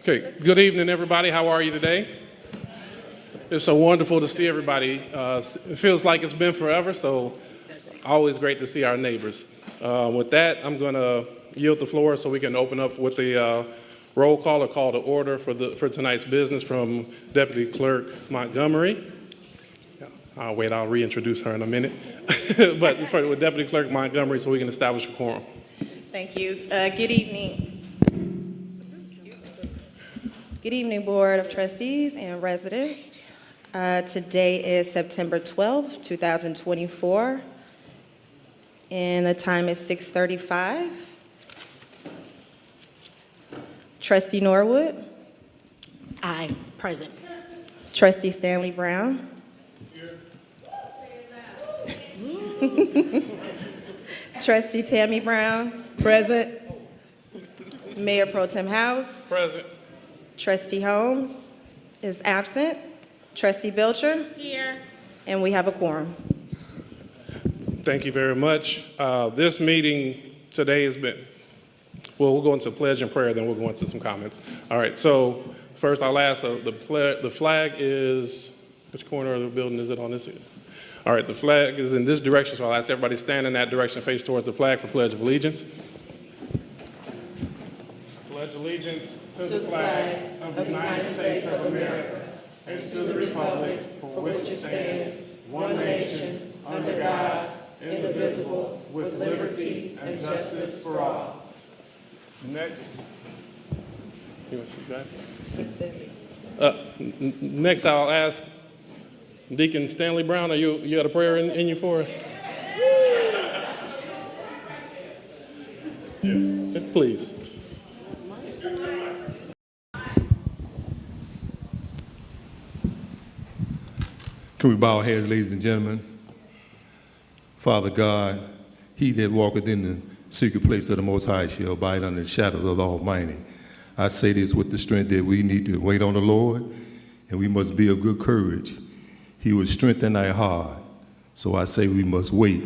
Okay, good evening, everybody. How are you today? It's so wonderful to see everybody. It feels like it's been forever, so always great to see our neighbors. With that, I'm going to yield the floor so we can open up with the roll call or call to order for tonight's business from Deputy Clerk Montgomery. I'll reintroduce her in a minute. But with Deputy Clerk Montgomery so we can establish a quorum. Thank you. Good evening. Good evening, Board of Trustees and residents. Today is September 12th, 2024, and the time is 6:35. Trustee Norwood? Aye, present. Trustee Stanley Brown? Here. Trustee Tammy Brown? Present. Mayor Pro Tem House? Present. Trustee Holmes is absent. Trustee Belcher? Here. And we have a quorum. Thank you very much. This meeting today has been, we'll go into pledge and prayer, then we'll go into some comments. All right, so first I'll ask, the flag is, which corner of the building is it on this here? All right, the flag is in this direction, so I'll ask everybody to stand in that direction, face towards the flag for Pledge of Allegiance. Pledge allegiance to the flag of the United States of America and to the republic for which it stands, one nation, under God, indivisible, with liberty and justice for all. Next. Next, I'll ask Deacon Stanley Brown, you got a prayer in you for us? Yeah, please. Can we bow our heads, ladies and gentlemen? Father God, he that walketh in the secret place of the Most High shall abide under the shadows of the Almighty. I say this with the strength that we need to wait on the Lord, and we must be of good courage. He will strengthen our heart. So I say we must wait.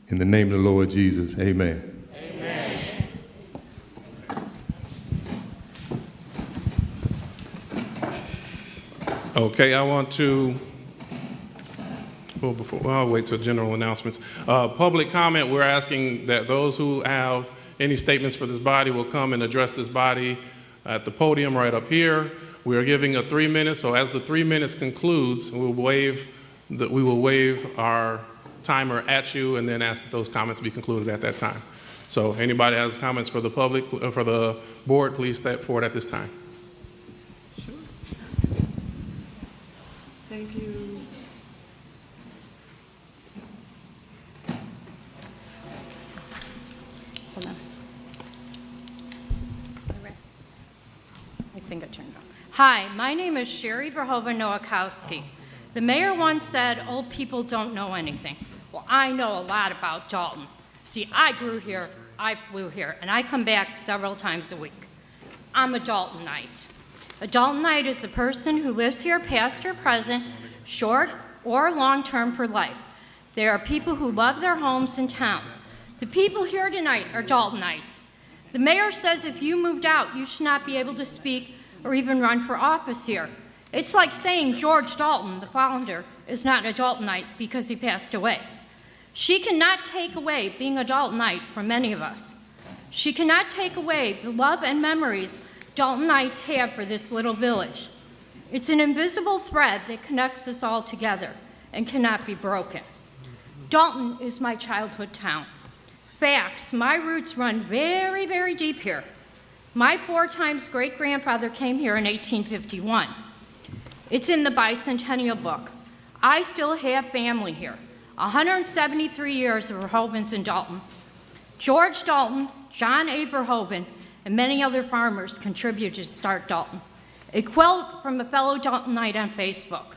In the name of the Lord Jesus, amen. Amen. Okay, I want to, I'll wait till general announcements. Public comment, we're asking that those who have any statements for this body will come and address this body at the podium right up here. We are giving a 3 minutes, so as the 3 minutes concludes, we will wave our timer at you and then ask that those comments be concluded at that time. So anybody has comments for the public, for the board, please step forward at this time. Sure. Thank you. Hold on. I think I turned it on. Hi, my name is Sherry Verhoeven-Nowakowski. The mayor once said, old people don't know anything. Well, I know a lot about Dolton. See, I grew here, I flew here, and I come back several times a week. I'm a Doltonite. A Doltonite is a person who lives here past or present, short or long-term for life. They are people who love their homes in town. The people here tonight are Doltonites. The mayor says if you moved out, you should not be able to speak or even run for office here. It's like saying George Dolton, the founder, is not a Doltonite because he passed away. She cannot take away being a Doltonite from many of us. She cannot take away the love and memories Doltonites have for this little village. It's an invisible thread that connects us all together and cannot be broken. Dolton is my childhood town. Facts, my roots run very, very deep here. My 4 times great-grandfather came here in 1851. It's in the bicentennial book. I still have family here. 173 years of Verhovens in Dolton. George Dolton, John A. Verhoeven, and many other farmers contributed to start Dolton. A quote from a fellow Doltonite on Facebook.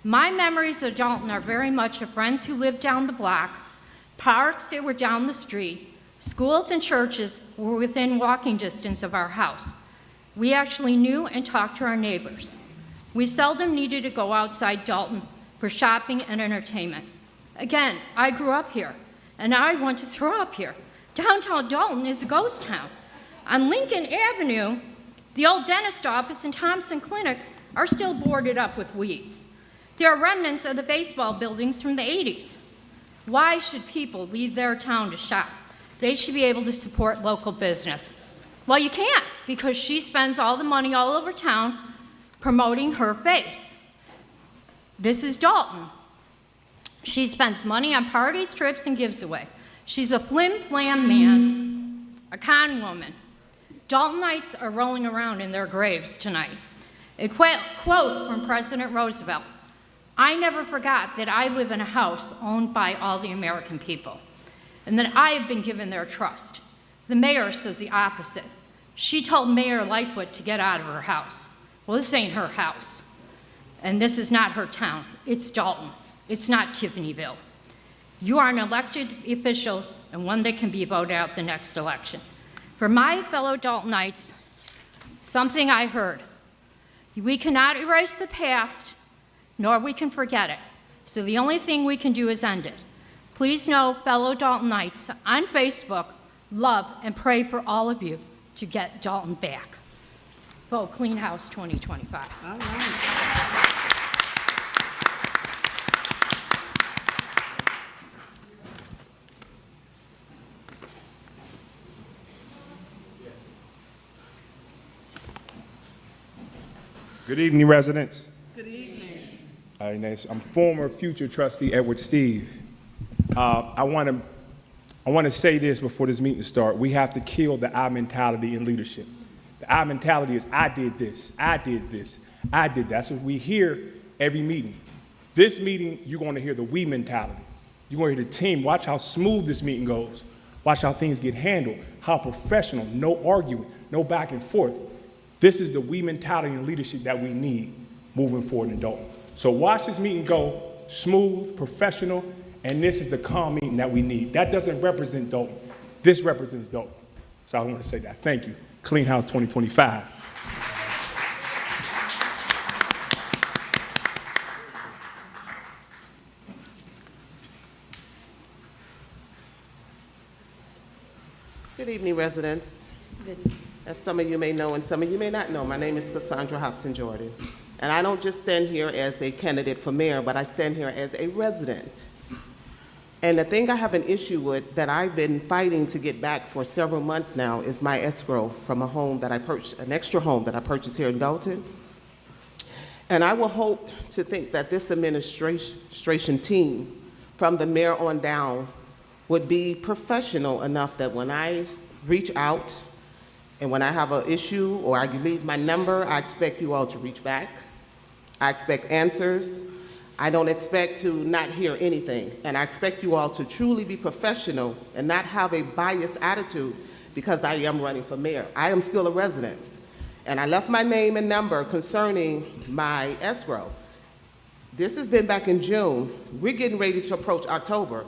My memories of Dolton are very much of friends who lived down the block, parks that were down the street, schools and churches were within walking distance of our house. We actually knew and talked to our neighbors. We seldom needed to go outside Dolton for shopping and entertainment. Again, I grew up here, and I want to throw up here. Downtown Dolton is a ghost town. On Lincoln Avenue, The old dentist office and Thompson Clinic are still boarded up with weeds. There are remnants of the baseball buildings from the 80s. Why should people leave their town to shop? They should be able to support local business. Well, you can't, because she spends all the money all over town promoting her face. This is Dolton. She spends money on parties, trips, and gives away. She's a flim-flam man, a con woman. Doltonites are rolling around in their graves tonight. A quote from President Roosevelt: "I never forgot that I live in a house owned by all the American people, and that I have been given their trust." The mayor says the opposite. She told Mayor Lightfoot to get out of her house. Well, this ain't her house, and this is not her town. It's Dolton. It's not Tiffanyville. You are an elected official and one that can be voted out the next election. For my fellow Doltonites, something I heard: we cannot erase the past, nor we can forget it. So the only thing we can do is end it. Please know, fellow Doltonites, on Facebook, love and pray for all of you to get Dolton back. Vote Clean House 2025. All right. Good evening, residents. Good evening. I'm former future trustee Edward Steve. I want to say this before this meeting starts. We have to kill the I mentality in leadership. The I mentality is I did this, I did this, I did that. That's what we hear every meeting. This meeting, you're going to hear the we mentality. You're going to hear the team. Watch how smooth this meeting goes. Watch how things get handled, how professional, no arguing, no back and forth. This is the we mentality and leadership that we need moving forward in Dolton. So watch this meeting go smooth, professional, and this is the calm meeting that we need. That doesn't represent Dolton. This represents Dolton. So I want to say that. Thank you. Clean House 2025. Good evening, residents. As some of you may know and some of you may not know, my name is Cassandra Hobson-Jordan. And I don't just stand here as a candidate for mayor, but I stand here as a resident. And the thing I have an issue with that I've been fighting to get back for several months now is my escrow from a home that I purchased, an extra home that I purchased here in Dolton. And I will hope to think that this administration team, from the mayor on down, would be professional enough that when I reach out and when I have an issue or I leave my number, I expect you all to reach back. I expect answers. I don't expect to not hear anything. And I expect you all to truly be professional and not have a biased attitude because I am running for mayor. I am still a resident. And I left my name and number concerning my escrow. This has been back in June. We're getting ready to approach October.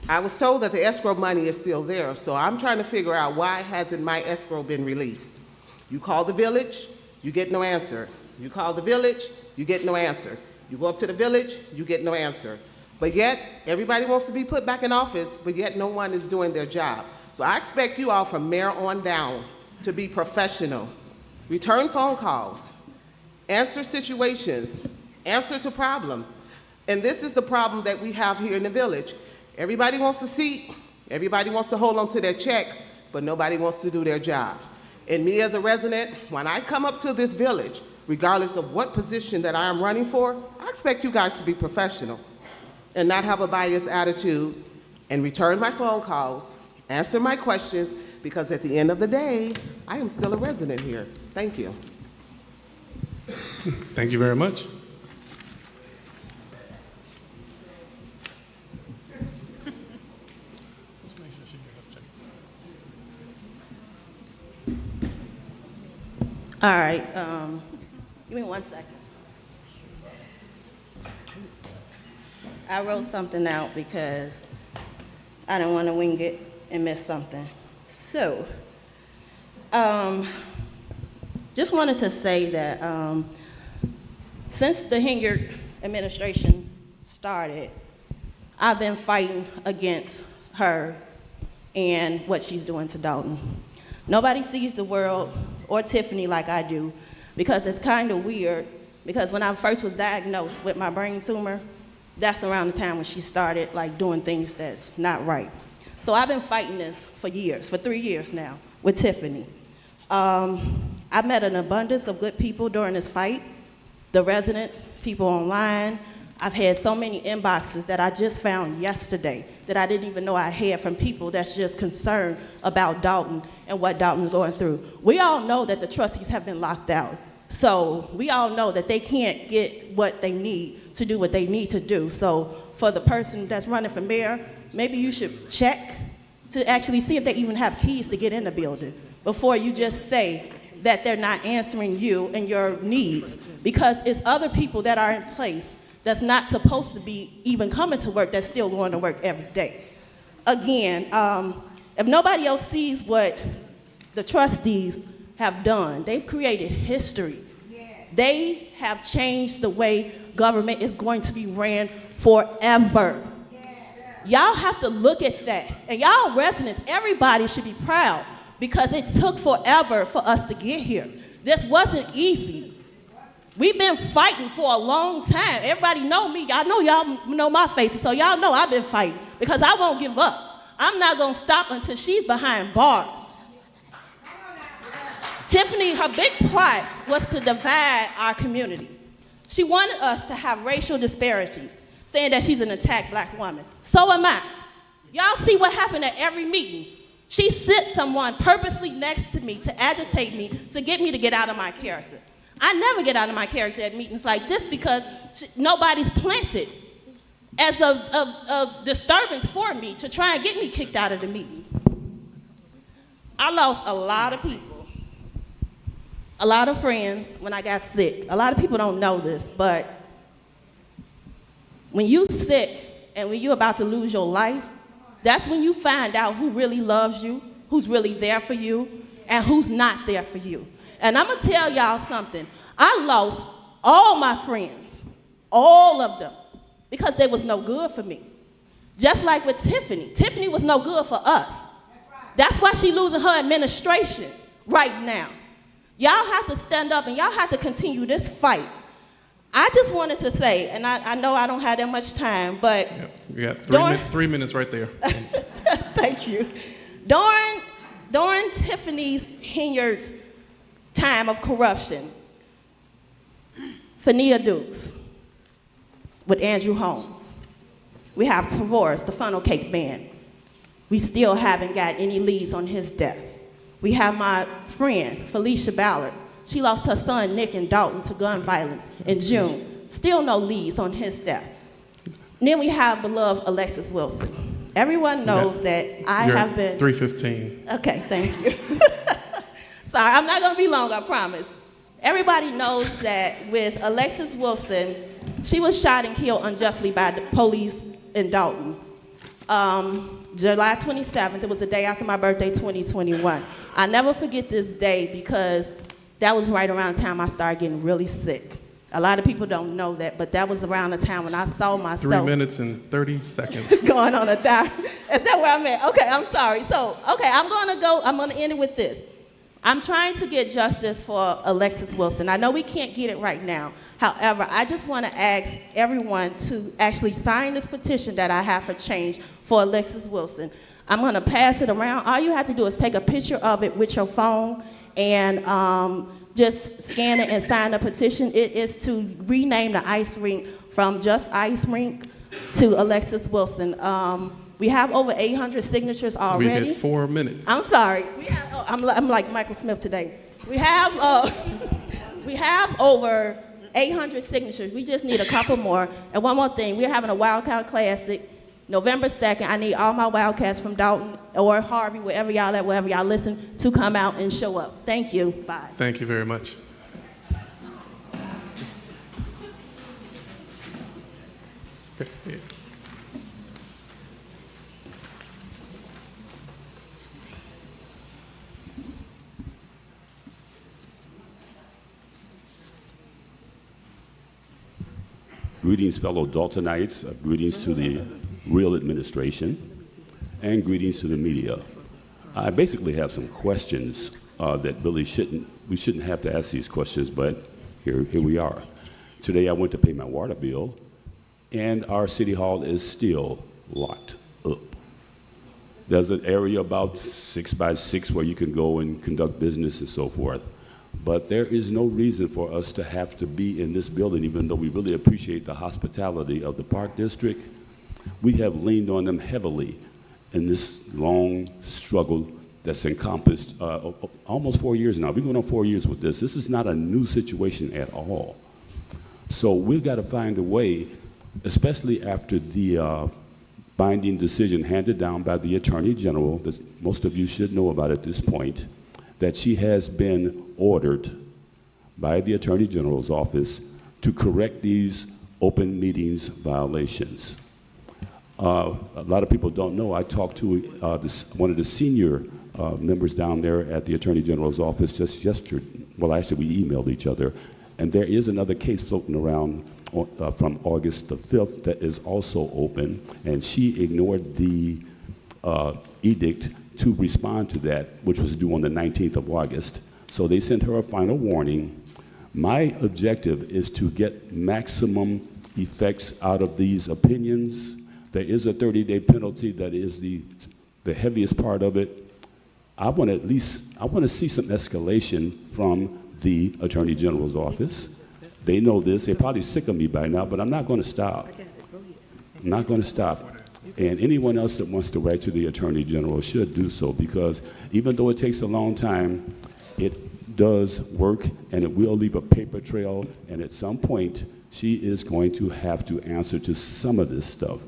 I was told that the escrow money is still there, so I'm trying to figure out why hasn't my escrow been released. You call the village, you get no answer. You call the village, you get no answer. You go up to the village, you get no answer. But yet, everybody wants to be put back in office, but yet no one is doing their job. So I expect you all from mayor on down to be professional. Return phone calls, answer situations, answer to problems. And this is the problem that we have here in the village. Everybody wants a seat, everybody wants to hold on to their check, but nobody wants to do their job. And me as a resident, when I come up to this village, regardless of what position that I am running for, I expect you guys to be professional and not have a biased attitude and return my phone calls, answer my questions, because at the end of the day, I am still a resident here. Thank you. Thank you very much. All right, give me 1 second. I wrote something out because I didn't want to wing it and miss something. So, just wanted to say that since the Hilliard administration started, I've been fighting against her and what she's doing to Dolton. Nobody sees the world or Tiffany like I do, because it's kind of weird, because when I first was diagnosed with my brain tumor, that's around the time when she started like doing things that's not right. So I've been fighting this for years, for 3 years now, with Tiffany. I met an abundance of good people during this fight, the residents, people online. I've had so many inboxes that I just found yesterday that I didn't even know I had from people that's just concerned about Dolton and what Dolton's going through. We all know that the trustees have been locked out. So we all know that they can't get what they need to do what they need to do. So for the person that's running for mayor, maybe you should check to actually see if they even have keys to get in the building before you just say that they're not answering you and your needs, because it's other people that are in place that's not supposed to be even coming to work that's still going to work every day. Again, if nobody else sees what the trustees have done, they've created history. They have changed the way government is going to be ran forever. Y'all have to look at that. And y'all residents, everybody should be proud, because it took forever for us to get here. This wasn't easy. We've been fighting for a long time. Everybody know me. I know y'all know my faces, so y'all know I've been fighting, because I won't give up. I'm not gonna stop until she's behind bars. Tiffany, her big plot was to divide our community. She wanted us to have racial disparities, saying that she's an attacked black woman. So am I. Y'all see what happened at every meeting. She sent someone purposely next to me to agitate me, to get me to get out of my character. I never get out of my character at meetings like this, because nobody's planted as a disturbance for me to try and get me kicked out of the meetings. I lost a lot of people, a lot of friends when I got sick. A lot of people don't know this, but when you sick and when you're about to lose your life, that's when you find out who really loves you, who's really there for you, and who's not there for you. And I'm gonna tell y'all something. I lost all my friends, all of them, because they was no good for me. Just like with Tiffany. Tiffany was no good for us. That's why she's losing her administration right now. Y'all have to stand up and y'all have to continue this fight. I just wanted to say, and I know I don't have that much time, but You got 3 minutes right there. thank you. During Tiffany's Hinyard's time of corruption, Fania Dukes with Andrew Holmes. We have Tavares, the funnel cake man. We still haven't got any leads on his death. We have my friend, Felicia Ballard. She lost her son, Nick, in Dolton to gun violence in June. Still no leads on his death. And then we have beloved Alexis Wilson. Everyone knows that I have been... 3:15. Okay, thank you. Sorry, I'm not gonna be long, I promise. Everybody knows that with Alexis Wilson, she was shot and killed unjustly by the police in Dolton. July 27th, it was the day after my birthday, 2021. I never forget this day because that was right around the time I started getting really sick. A lot of people don't know that, but that was around the time when I saw myself. 3 minutes and 30 seconds. Going on a diet. Is that where I'm at? Okay, I'm sorry. So, okay, I'm gonna end it with this. I'm trying to get justice for Alexis Wilson. I know we can't get it right now. However, I just want to ask everyone to actually sign this petition that I have for change for Alexis Wilson. I'm going to pass it around. All you have to do is take a picture of it with your phone and just scan it and sign the petition. It is to rename the ice rink from just ice rink to Alexis Wilson. We have over 800 signatures already. We had 4 minutes. I'm sorry. I'm like Michael Smith today. We have over 800 signatures. We just need a couple more. And one more thing, we're having a Wildcat Classic November 2nd. I need all my Wildcats from Dolton or Harvey, wherever y'all at, wherever y'all listen, to come out and show up. Thank you. Bye. Thank you very much. Okay. Yeah. Greetings, fellow Daltonites. Greetings to the real administration, and greetings to the media. I basically have some questions that really we shouldn't have to ask these questions, but here we are. Today I went to pay my water bill, and our city hall is still locked up. There's an area about 6 by 6 where you can go and conduct business and so forth. But there is no reason for us to have to be in this building, even though we really appreciate the hospitality of the Park District. We have leaned on them heavily in this long struggle that's encompassed almost 4 years now. We're going on 4 years with this. This is not a new situation at all. So we've got to find a way, especially after the binding decision handed down by the Attorney General, that most of you should know about at this point, that she has been ordered by the Attorney General's office to correct these open meetings violations. A lot of people don't know, I talked to one of the senior members down there at the Attorney General's office just yesterday. Well, actually, we emailed each other. And there is another case floating around from August the 5th that is also open, and she ignored the edict to respond to that, which was due on the 19th of August. So they sent her a final warning. My objective is to get maximum effects out of these opinions. There is a 30-day penalty that is the heaviest part of it. I want to see some escalation from the Attorney General's office. They know this. They're probably sick of me by now, but I'm not going to stop. I'm not going to stop. And anyone else that wants to write to the Attorney General should do so, because even though it takes a long time, it does work, and it will leave a paper trail, and at some point, she is going to have to answer to some of this stuff.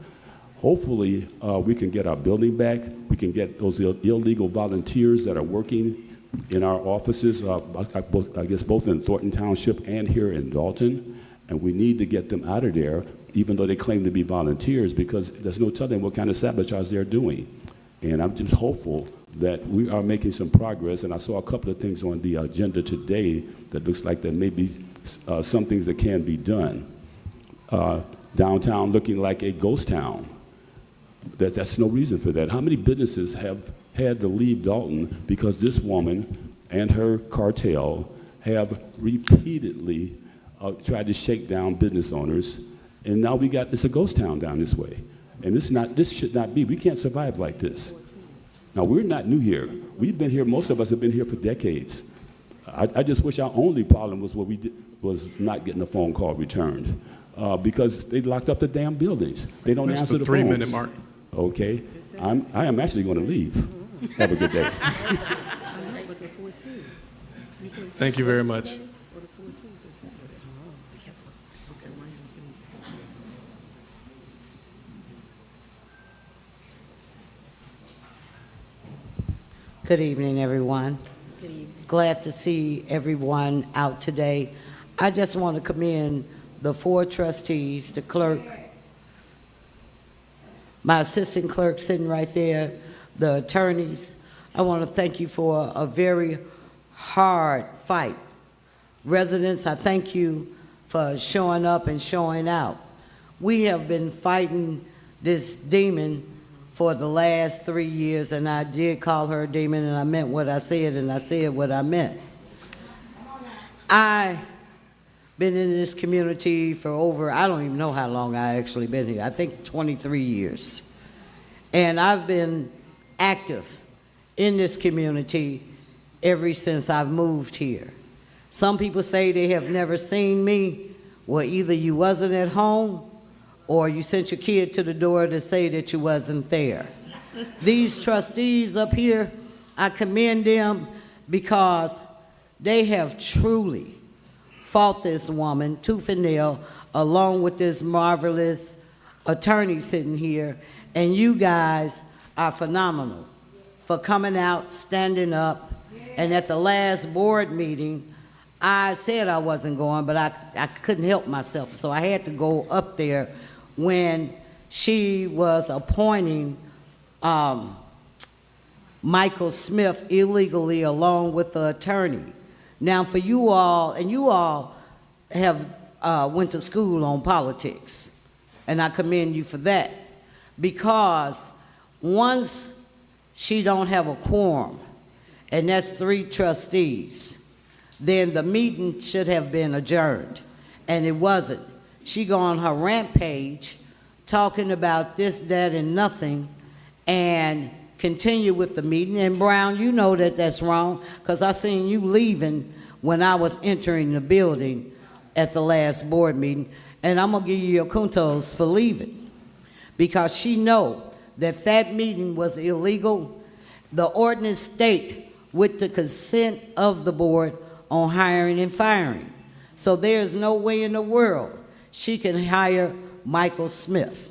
Hopefully, we can get our building back. We can get those illegal volunteers that are working in our offices, I guess both in Thornton Township and here in Dolton, and we need to get them out of there, even though they claim to be volunteers, because there's no telling what kind of sabotage they're doing. And I'm just hopeful that we are making some progress, and I saw a couple of things on the agenda today that looks like there may be some things that can be done. Downtown looking like a ghost town. That's no reason for that. How many businesses have had to leave Dolton because this woman and her cartel have repeatedly tried to shake down business owners, and now it's a ghost town down this way. And this should not be. We can't survive like this. Now, we're not new here. We've been here, most of us have been here for decades. I just wish our only problem was what we did was not getting a phone call returned, because they locked up the damn buildings. They don't answer the phones. 3-minute mark. Okay, I am actually going to leave. Have a good day. Thank you very much. Good evening, everyone. Good evening. Glad to see everyone out today. I just want to commend the 4 trustees, the clerk, my assistant clerk sitting right there, the attorneys. I want to thank you for a very hard fight. Residents, I thank you for showing up and showing out. We have been fighting this demon for the last 3 years, and I did call her a demon, and I meant what I said, and I said what I meant. I've been in this community for over, I don't even know how long I actually been here. I think 23 years. And I've been active in this community ever since I've moved here. Some people say they have never seen me. Well, either you wasn't at home or you sent your kid to the door to say that you wasn't there. These trustees up here, I commend them because they have truly fought this woman tooth and nail, along with this marvelous attorney sitting here, and you guys are phenomenal for coming out, standing up, and at the last board meeting, I said I wasn't going, but I couldn't help myself, so I had to go up there when she was appointing Michael Smith illegally along with the attorney. Now for you all, and you all have went to school on politics, and I commend you for that, because once she don't have a quorum and that's 3 trustees, then the meeting should have been adjourned, and it wasn't. She go on her rampage talking about this, that, and nothing, and continue with the meeting. And Brown, you know that that's wrong, because I seen you leaving when I was entering the building at the last board meeting, and I'm gonna give you your kudos for leaving, because she know that that meeting was illegal. The ordinance state with the consent of the board on hiring and firing. So there's no way in the world she can hire Michael Smith.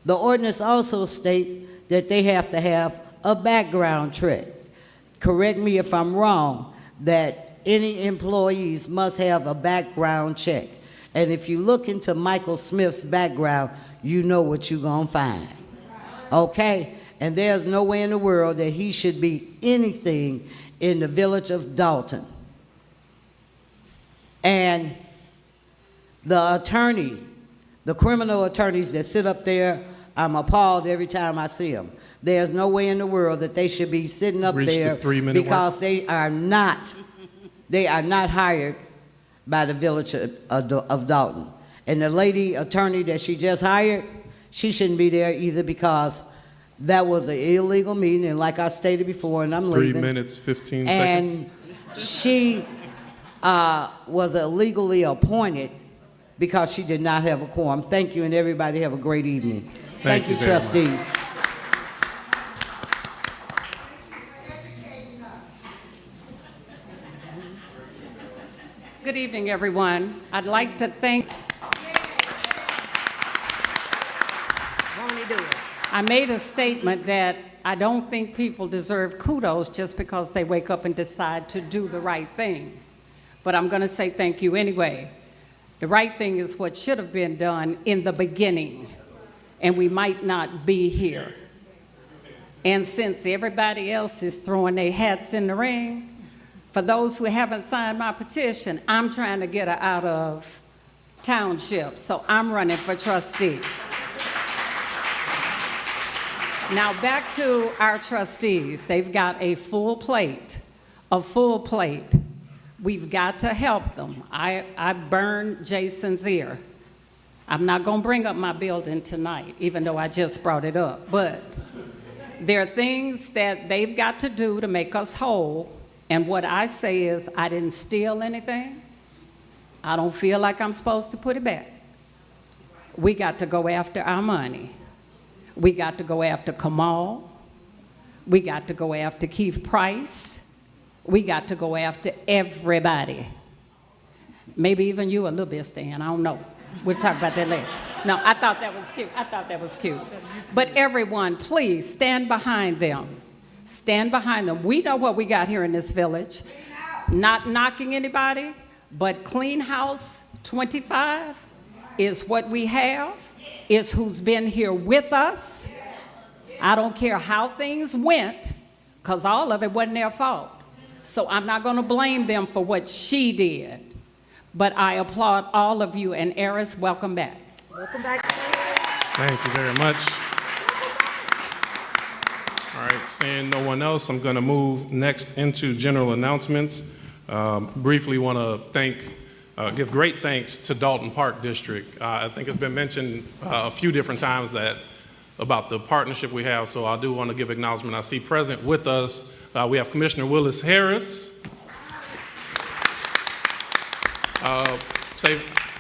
The ordinance also state that they have to have a background check. Correct me if I'm wrong, that any employees must have a background check. And if you look into Michael Smith's background, you know what you're gonna find. Okay? And there's no way in the world that he should be anything in the village of Dolton. And the attorney, the criminal attorneys that sit up there, I'm appalled every time I see them. There's no way in the world that they should be sitting up Reach the there 3-minute because they are not hired by the village of Dolton. And the lady attorney that she just hired, she shouldn't be there either, because that was an illegal meeting, and like I stated before, and I'm 3 leaving. minutes, 15 seconds. And she was illegally appointed because she did not have a quorum. Thank you, and everybody have a great evening. Thank you, very much. trustees. Good evening, everyone. I'd like to thank. I made a statement that I don't think people deserve kudos just because they wake up and decide to do the right thing. But I'm going to say thank you anyway. The right thing is what should have been done in the beginning, and we might not be here. And since everybody else is throwing their hats in the ring, for those who haven't signed my petition, I'm trying to get her out of township, so I'm running for trustee. Now back to our trustees. They've got a full plate. We've got to help them. I burned Jason's ear. I'm not going to bring up my building tonight, even though I just brought it up. But there are things that they've got to do to make us whole. And what I say is, I didn't steal anything. I don't feel like I'm supposed to put it back. We got to go after our money. We got to go after Kamal. We got to go after Keith Price. We got to go after everybody. Maybe even you a little bit, Stan, I don't know. We'll talk about that later. No, I thought that was cute. But everyone, please stand behind them. Stand behind them. We know what we got here in this village. Not knocking anybody, but Clean House 25 is what we have. Is who's been here with us. I don't care how things went, because all of it wasn't their fault. So I'm not going to blame them for what she did. But I applaud all of you, and Eris, welcome back. Welcome back. Thank you very much. All right, seeing no one else, I'm going to move next into general announcements. Briefly want to give great thanks to Dolton Park District. I think it's been mentioned a few different times about the partnership we have, so I do want to give acknowledgement. I see present with us, we have Commissioner Willis Harris.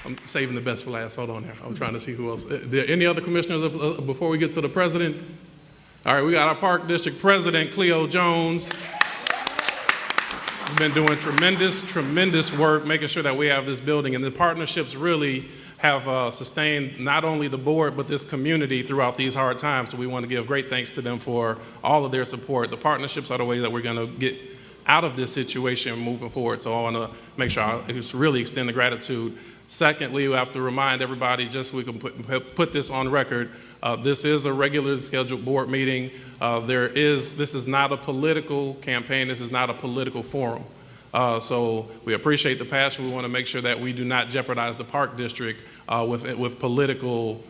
I'm saving the best for last. Hold on there. I'm trying to see who else. Are there any other commissioners before we get to the president? All right, we got our Park District President, Cleo Jones. We've been doing tremendous work making sure that we have this building, and the partnerships really have sustained not only the board but this community throughout these hard times. So we want to give great thanks to them for all of their support. The partnerships are the way that we're going to get out of this situation moving forward. So I want to make sure I just really extend the gratitude. Secondly, we have to remind everybody, just so we can put this on record, this is a regularly scheduled board meeting. This is not a political campaign. This is not a political forum. So we appreciate the passion. We want to make sure that we do not jeopardize the Park District with political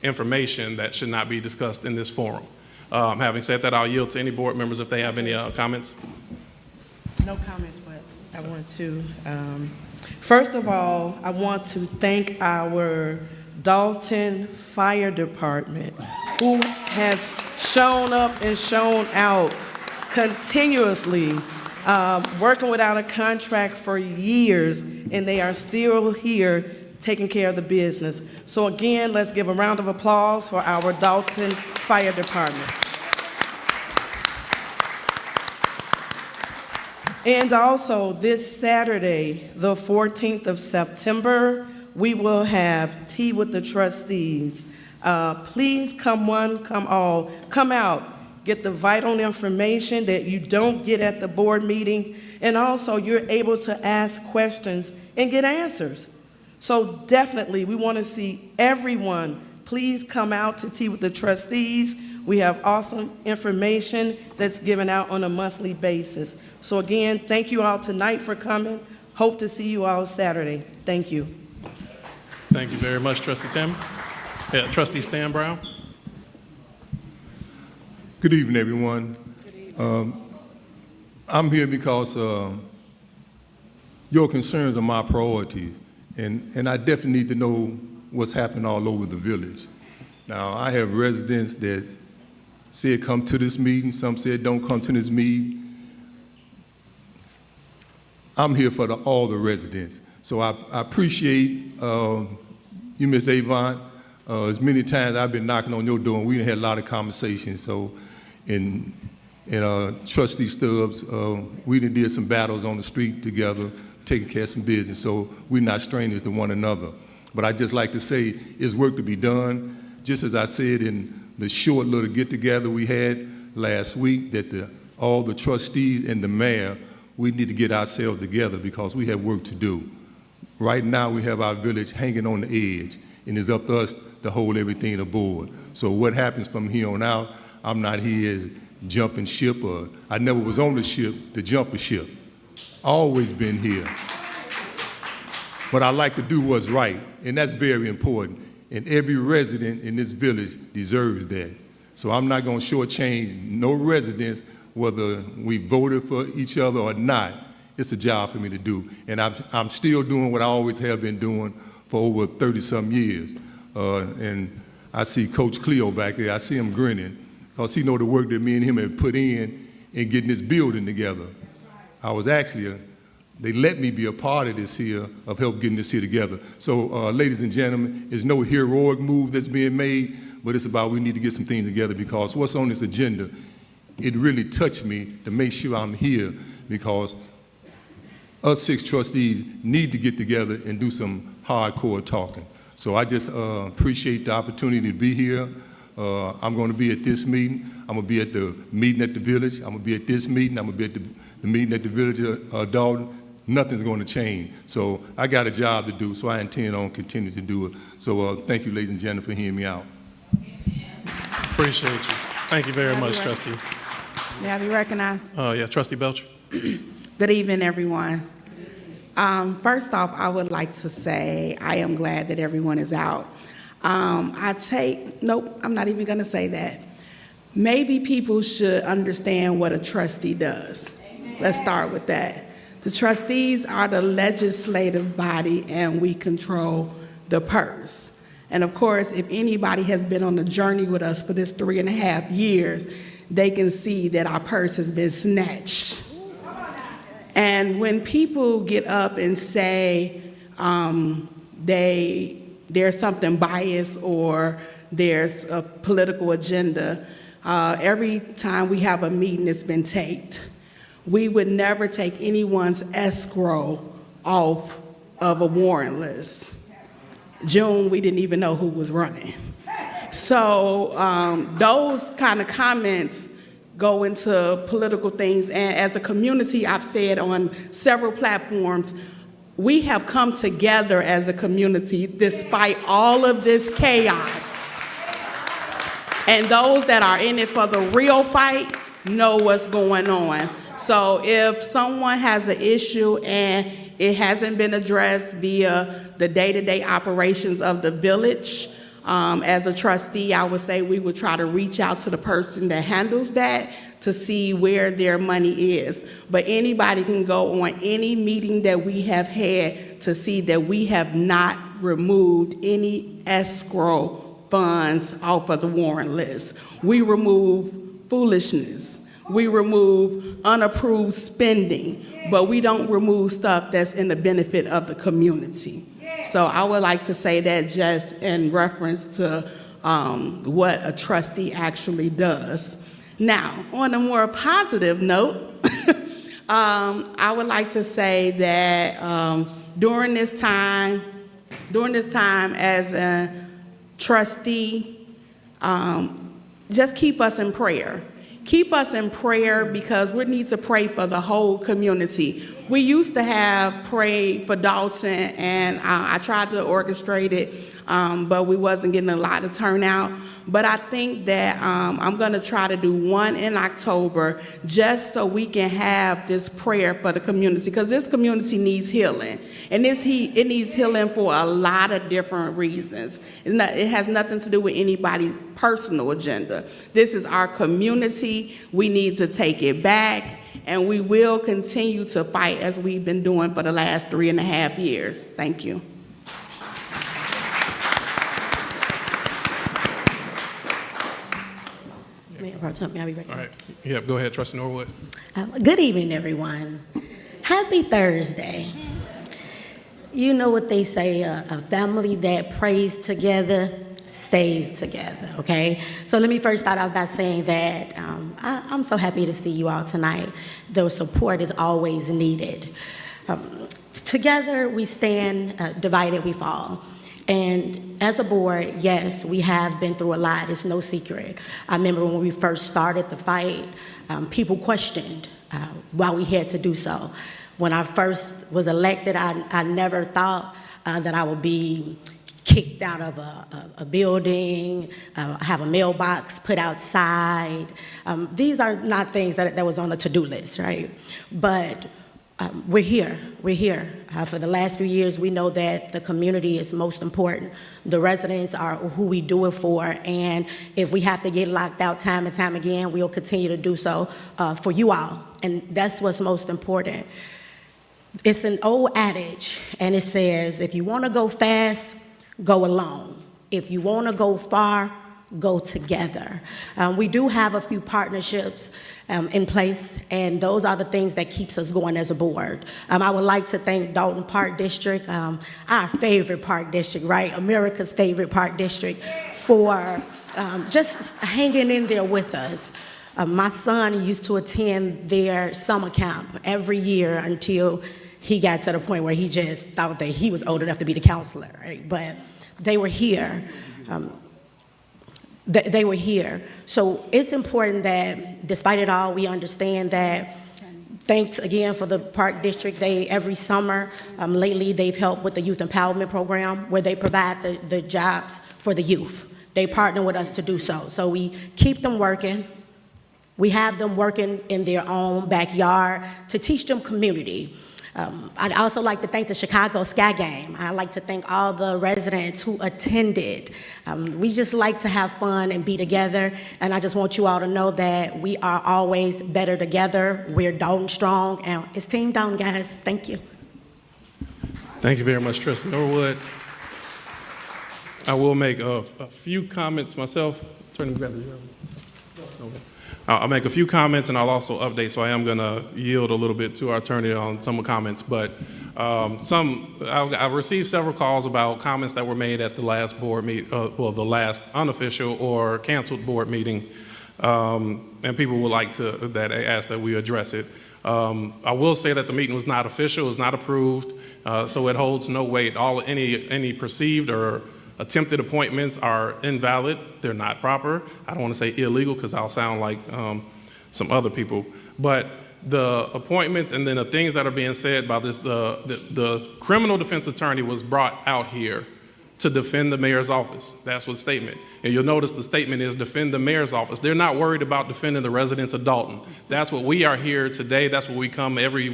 information that should not be discussed in this forum. Having said that, I'll yield to any board members if they have any comments. No comments, but I want to, first of all, I want to thank our Dolton Fire Department, who has shown up and shown out continuously, working without a contract for years, and they are still here taking care of the business. So again, let's give a round of applause for our Dolton Fire Department. And also, this Saturday, the 14th of September, we will have Tea with the Trustees. Please come one, come all, come out, get the vital information that you don't get at the board meeting, and also you're able to ask questions and get answers. So definitely, we want to see everyone. Please come out to Tea with the Trustees. We have awesome information that's given out on a monthly basis. So again, thank you all tonight for coming. Hope to see you all Saturday. Thank you. Thank you very much, Trustee Tim. Trustee Stan Brown. Good evening, everyone. I'm here because your concerns are my priorities, and I definitely need to know what's happening all over the village. Now, I have residents that said come to this meeting, some said don't come to this meeting. I'm here for all the residents. So I appreciate you, Ms. Avon. As many times I've been knocking on your door, and we had a lot of conversations. So, in Trustee Stubbs, we did some battles on the street together, taking care of some business. So we're not strangers to one another. But I just like to say, it's work to be done. Just as I said in the short little get-together we had last week, that all the trustees and the mayor, we need to get ourselves together because we have work to do. Right now, we have our village hanging on the edge, and it's up to us to hold everything aboard. So what happens from here on out, I'm not here as jumping ship, or I never was on the ship to jump a ship. Always been here. But I like to do what's right, and that's very important. And every resident in this village deserves that. So I'm not gonna shortchange no residents, whether we voted for each other or not. It's a job for me to do. And I'm still doing what I always have been doing for over 30-some years. And I see Coach Cleo back there. I see him grinning because he know the work that me and him have put in getting this building together. I was actually, they let me be a part of this here, of help getting this here together. So ladies and gentlemen, it's no heroic move that's being made, but it's about we need to get some things together because what's on this agenda, it really touched me to make sure I'm here because us 6 trustees need to get together and do some hardcore talking. So I just appreciate the opportunity to be here. I'm going to be at this meeting. I'm going to be at the meeting at the village. I'm going to be at this meeting. I'm going to be at the meeting at the village of Dolton. Nothing's going to change. So I got a job to do, so I intend on continuing to do it. So thank you, ladies and gentlemen, for hearing me out. Appreciate you. Thank you very much, Trustee. May I be recognized? Yeah, Trustee Belcher. Good evening, everyone. First off, I would like to say I am glad that everyone is out. Nope, I'm not even going to say that. Maybe people should understand what a trustee does. Amen. Let's start with that. The trustees are the legislative body, and we control the purse. And of course, if anybody has been on the journey with us for this 3.5 years, they can see that our purse has been snatched. And when people get up and say there's something biased or there's a political agenda, every time we have a meeting it's been taped. We would never take anyone's escrow off of a warrant list. June, we didn't even know who was running. So those kind of comments go into political things. And as a community, I've said on several platforms, we have come together as a community despite all of this chaos. And those that are in it for the real fight know what's going on. So if someone has an issue and it hasn't been addressed via the day-to-day operations of the village, As a trustee, I would say we would try to reach out to the person that handles that to see where their money is. But anybody can go on any meeting that we have had to see that we have not removed any escrow funds off of the warrant list. We remove foolishness. We remove unapproved spending, but we don't remove stuff that's in the benefit of the community. So I would like to say that just in reference to what a trustee actually does. Now, on a more positive note, I would like to say that during this time as a trustee, just keep us in prayer. Keep us in prayer because we need to pray for the whole community. We used to have pray for Dolton, and I tried to orchestrate it, but we wasn't getting a lot of turnout. But I think that I'm going to try to do one in October just so we can have this prayer for the community, because this community needs healing. And it needs healing for a lot of different reasons. It has nothing to do with anybody's personal agenda. This is our community. We need to take it back, and we will continue to fight as we've been doing for the last 3.5 years. Thank you. All right. Yeah, go ahead, Trustee Norwood. Good evening, everyone. Happy Thursday. You know what they say, a family that prays together stays together, okay? So let me first start off by saying that I'm so happy to see you all tonight. The support is always needed. Together we stand, divided we fall. And as a board, yes, we have been through a lot. It's no secret. I remember when we first started the fight, people questioned why we had to do so. When I first was elected, I never thought that I would be kicked out of a building, have a mailbox put outside. These are not things that was on the to-do list, right? But we're here. For the last few years, we know that the community is most important. The residents are who we do it for, and if we have to get locked out time and time again, we'll continue to do so for you all, and that's what's most important. It's an old adage, and it says, if you want to go fast, go alone. If you want to go far, go together. We do have a few partnerships in place, and those are the things that keeps us going as a board. I would like to thank Dolton Park District, our favorite park district, right? America's favorite park district, for just hanging in there with us. My son used to attend their summer camp every year until he got to the point where he just thought that he was old enough to be the counselor, right? But they were here. They were here. So it's important that, despite it all, we understand that. Thanks again for the Park District. Every summer, lately, they've helped with the Youth Empowerment Program, where they provide the jobs for the youth. They partner with us to do so. So we keep them working. We have them working in their own backyard to teach them community. I'd also like to thank the Chicago Sky Game. I'd like to thank all the residents who attended. We just like to have fun and be together, and I just want you all to know that we are always better together. We're Dolton strong, and it's Team Dolton, guys. Thank you. Thank you very much, Trustee Norwood. I will make a few comments myself. I'll make a few comments, and I'll also update, so I am going to yield a little bit to our attorney on some comments. But I've received several calls about comments that were made at the last board meet, the last unofficial or canceled board meeting, and people would like to ask that we address it. I will say that the meeting was not official, it was not approved, so it holds no weight. Any perceived or attempted appointments are invalid. They're not proper. I don't want to say illegal because I'll sound like some other people. But the appointments and then the things that are being said by this, the criminal defense attorney was brought out here to defend the mayor's office. That's what the statement. And you'll notice the statement is defend the mayor's office. They're not worried about defending the residents of Dolton. That's what we are here today. That's what we come every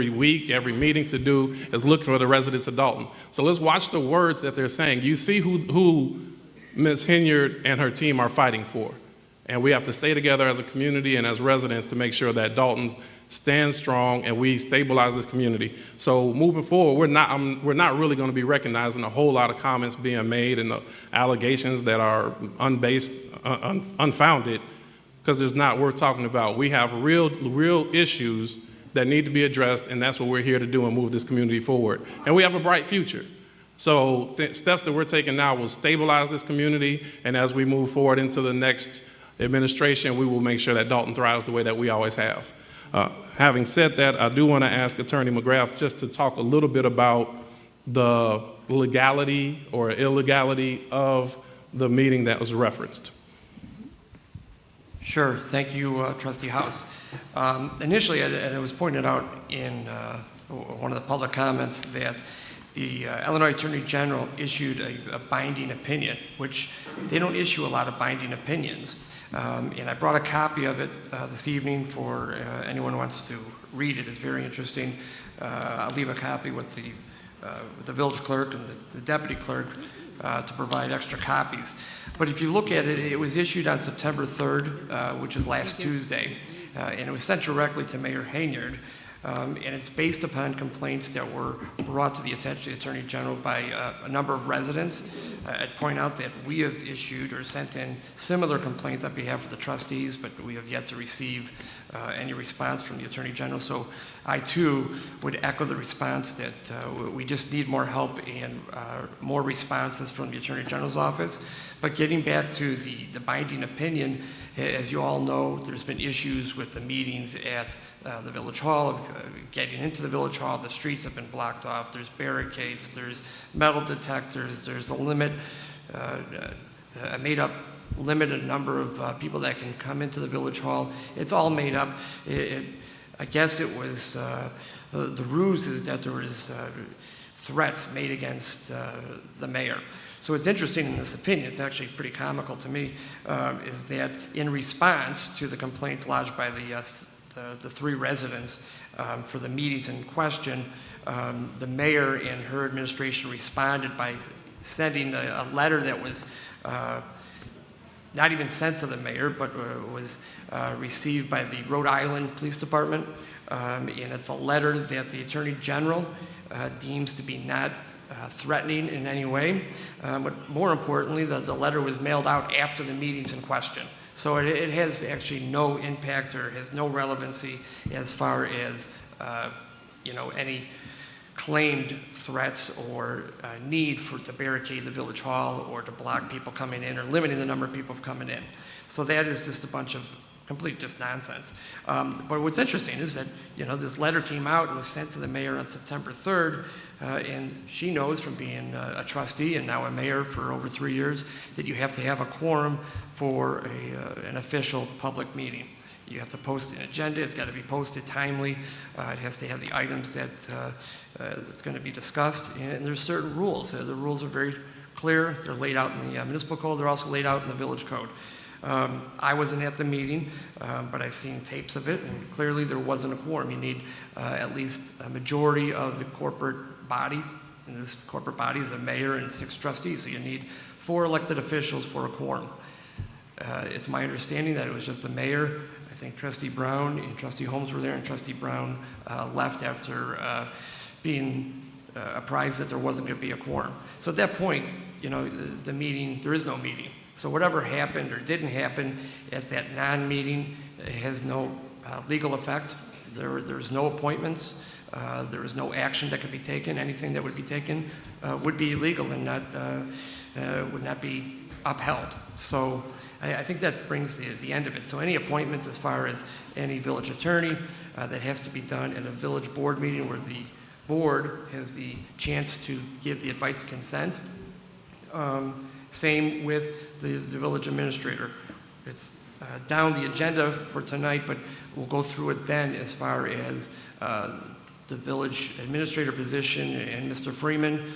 week, every meeting to do, is look for the residents of Dolton. So let's watch the words that they're saying. You see who Ms. Hinyard and her team are fighting for. And we have to stay together as a community and as residents to make sure that Dolton stands strong and we stabilize this community. So moving forward, we're not really going to be recognizing a whole lot of comments being made and the allegations that are unfounded, because it's not worth talking about. We have real issues that need to be addressed, and that's what we're here to do and move this community forward. And we have a bright future. So steps that we're taking now will stabilize this community, and as we move forward into the next administration, we will make sure that Dolton thrives the way that we always have. Having said that, I do want to ask Attorney McGrath just to talk a little bit about the legality or illegality of the meeting that was referenced. Sure. Thank you, Trustee House. Initially, and it was pointed out in one of the public comments, that the Illinois Attorney General issued a binding opinion, which they don't issue a lot of binding opinions. And I brought a copy of it this evening for anyone who wants to read it. It's very interesting. I'll leave a copy with the village clerk and the deputy clerk to provide extra copies. But if you look at it, it was issued on September 3rd, which is last Tuesday, and it was sent directly to Mayor Hinyard. And it's based upon complaints that were brought to the attention of the Attorney General by a number of residents. I'd point out that we have issued or sent in similar complaints on behalf of the trustees, but we have yet to receive any response from the Attorney General. So I too would echo the response that we just need more help and more responses from the Attorney General's office. But getting back to the binding opinion, as you all know, there's been issues with the meetings at the Village Hall, getting into the Village Hall. The streets have been blocked off. There's barricades, there's metal detectors, there's a limit, a made-up limited number of people that can come into the Village Hall. It's all made up. I guess it was, the ruse is that there was threats made against the mayor. So what's interesting in this opinion, it's actually pretty comical to me, is that in response to the complaints lodged by the three residents for the meetings in question, the mayor and her administration responded by sending a letter that was not even sent to the mayor, but was received by the Rhode Island Police Department. And it's a letter that the Attorney General deems to be not threatening in any way. But more importantly, the letter was mailed out after the meetings in question. So it has actually no impact or has no relevancy as far as any claimed threats or need to barricade the Village Hall or to block people coming in or limiting the number of people coming in. So that is just a bunch of complete just nonsense. But what's interesting is that this letter came out and was sent to the mayor on September 3rd, and she knows from being a trustee and now a mayor for over 3 years that you have to have a quorum for an official public meeting. You have to post an agenda. It's got to be posted timely. It has to have the items that it's going to be discussed. And there's certain rules. The rules are very clear. They're laid out in the municipal code. They're also laid out in the village code. I wasn't at the meeting, but I've seen tapes of it, and clearly there wasn't a quorum. You need at least a majority of the corporate body, and this corporate body is a mayor and 6 trustees, so you need 4 elected officials for a quorum. It's my understanding that it was just the mayor. I think Trustee Brown and Trustee Holmes were there, and Trustee Brown left after being apprised that there wasn't going to be a quorum. So at that point, the meeting, there is no meeting. So whatever happened or didn't happen at that non-meeting has no legal effect. There's no appointments. There is no action that could be taken. Anything that would be taken would be illegal and would not be upheld. So I think that brings the end of it. So any appointments as far as any village attorney, that has to be done at a village board meeting where the board has the chance to give the advice of consent. Same with the village administrator. It's down the agenda for tonight, but we'll go through it then as far as the village administrator position and Mr. Freeman.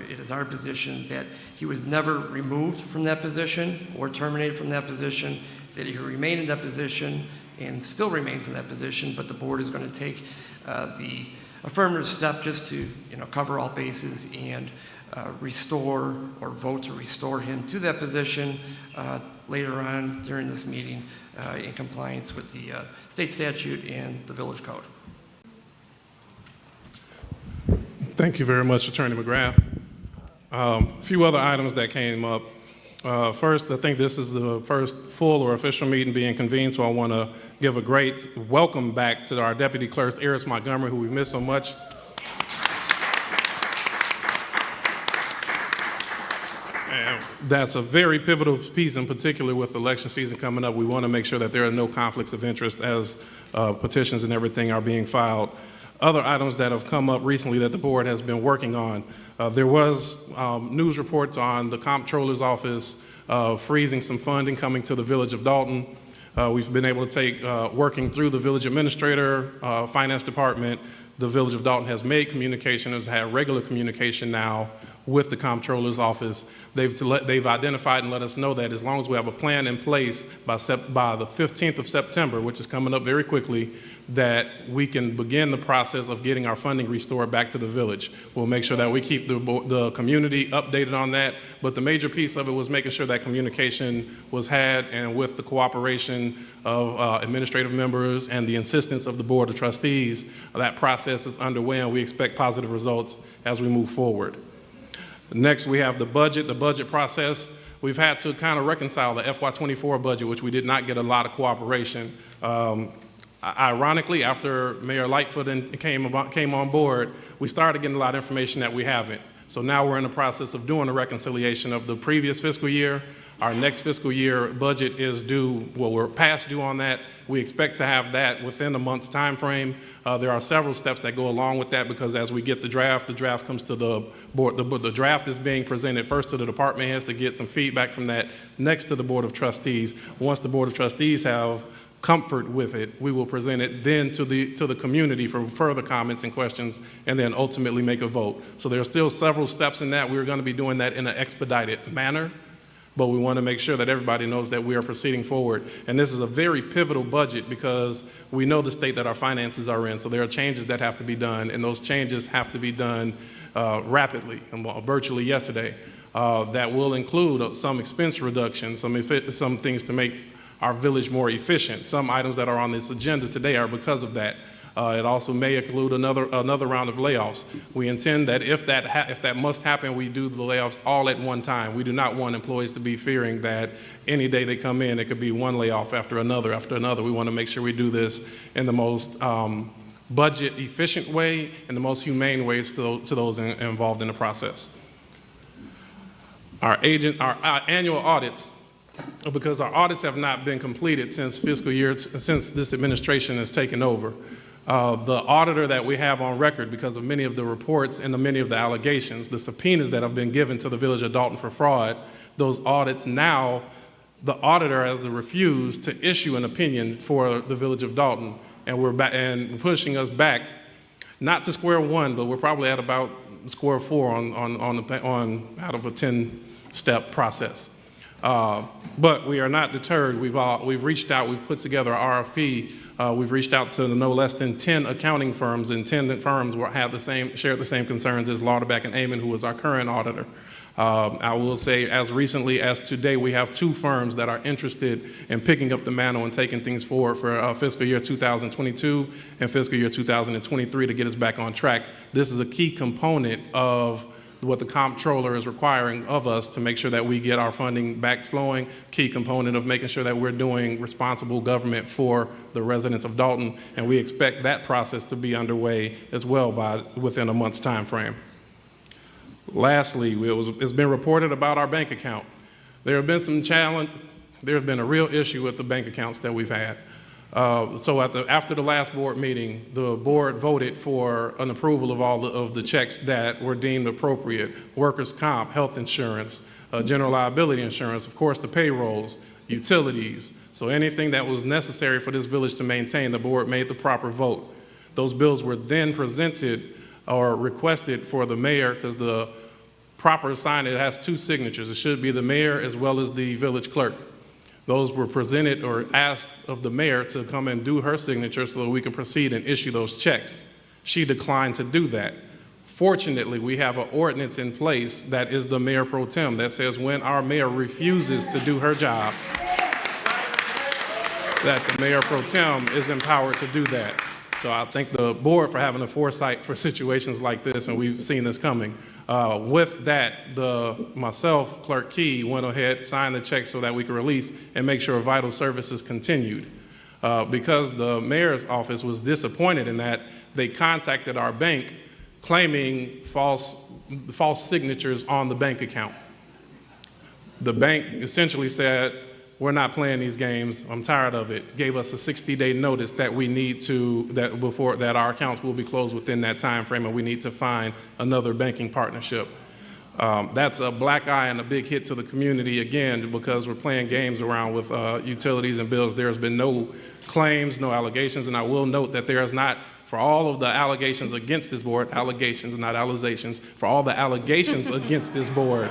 It is our position that he was never removed from that position or terminated from that position, that he remained in that position and still remains in that position, but the board is going to take the affirmative step just to cover all bases and restore or vote to restore him to that position later on during this meeting in compliance with the state statute and the village code. Thank you very much, Attorney McGrath. A few other items that came up. First, I think this is the first full or official meeting being convened, so I want to give a great welcome back to our Deputy Clerk, Eris Montgomery, who we've missed so much. And that's a very pivotal piece, in particular with election season coming up. We want to make sure that there are no conflicts of interest as petitions and everything are being filed. Other items that have come up recently that the board has been working on. There was news reports on the Comptroller's Office freezing some funding coming to the Village of Dolton. We've been able to take, working through the village administrator, finance department, the Village of Dolton has made communication, has had regular communication now with the Comptroller's Office. They've identified and let us know that as long as we have a plan in place by the 15th of September, which is coming up very quickly, that we can begin the process of getting our funding restored back to the village. We'll make sure that we keep the community updated on that, but the major piece of it was making sure that communication was had, and with the cooperation of administrative members and the insistence of the Board of Trustees, that process is underway, and we expect positive results as we move forward. Next, we have the budget process. We've had to kind of reconcile the FY24 budget, which we did not get a lot of cooperation. Ironically, after Mayor Lightfoot came on board, we started getting a lot of information that we haven't. So now we're in the process of doing a reconciliation of the previous fiscal year. Our next fiscal year budget is due, well, we're past due on that. We expect to have that within a month's time frame. There are several steps that go along with that, because as we get the draft comes to the board. The draft is being presented first to the department heads to get some feedback from that, next to the Board of Trustees. Once the Board of Trustees have comfort with it, we will present it then to the community for further comments and questions, and then ultimately make a vote. So there are still several steps in that. We're going to be doing that in an expedited manner, but we want to make sure that everybody knows that we are proceeding forward. And this is a very pivotal budget because we know the state that our finances are in, so there are changes that have to be done, and those changes have to be done rapidly, and virtually yesterday. That will include some expense reductions, some things to make our village more efficient. Some items that are on this agenda today are because of that. It also may include another round of layoffs. We intend that if that must happen, we do the layoffs all at one time. We do not want employees to be fearing that any day they come in, it could be one layoff after another after another. We want to make sure we do this in the most budget efficient way and the most humane ways to those involved in the process. Our annual audits, because our audits have not been completed since this administration has taken over. The auditor that we have on record, because of many of the reports and many of the allegations, the subpoenas that have been given to the Village of Dolton for fraud, those audits now, the auditor has refused to issue an opinion for the Village of Dolton, and pushing us back, not to square one, but we're probably at about square four on out of a 10-step process. But we are not deterred. We've reached out. We've put together an RFP. We've reached out to no less than 10 accounting firms, and 10 firms share the same concerns as Lauderback and Amon, who is our current auditor. I will say, as recently as today, we have 2 firms that are interested in picking up the mantle and taking things forward for fiscal year 2022 and fiscal year 2023 to get us back on track. This is a key component of what the comptroller is requiring of us to make sure that we get our funding back flowing, key component of making sure that we're doing responsible government for the residents of Dolton, and we expect that process to be underway as well within a month's time frame. Lastly, it's been reported about our bank account. There have been some challenge. There's been a real issue with the bank accounts that we've had. So after the last board meeting, the board voted for an approval of all of the checks that were deemed appropriate: workers' comp, health insurance, general liability insurance, of course the payrolls, utilities. So anything that was necessary for this village to maintain, the board made the proper vote. Those bills were then presented or requested for the mayor, because the proper sign, it has 2 signatures. It should be the mayor as well as the village clerk. Those were presented or asked of the mayor to come and do her signature so that we can proceed and issue those checks. She declined to do that. Fortunately, we have an ordinance in place that is the mayor pro tem that says when our mayor refuses to do her job, that the mayor pro tem is empowered to do that. So I thank the board for having the foresight for situations like this, and we've seen this coming. With that, myself, Clerk Key, went ahead, signed the check so that we could release and make sure vital services continued. Because the mayor's office was disappointed in that, they contacted our bank claiming false signatures on the bank account. The bank essentially said, we're not playing these games, I'm tired of it, gave us a 60-day notice that we need to, that our accounts will be closed within that time frame and we need to find another banking partnership. That's a black eye and a big hit to the community, again, because we're playing games around with utilities and bills. There's been no claims, no allegations, and I will note that there is not, for all of the allegations against this board, allegations, not allegations, for all the allegations against this board,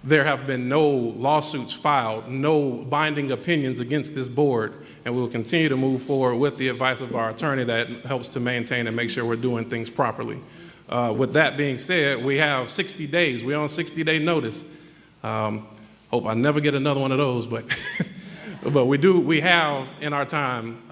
there have been no lawsuits filed, no binding opinions against this board, and we will continue to move forward with the advice of our attorney that helps to maintain and make sure we're doing things properly. With that being said, we have 60 days. We're on 60-day notice. Hope I never get another one of those, but but we have in our time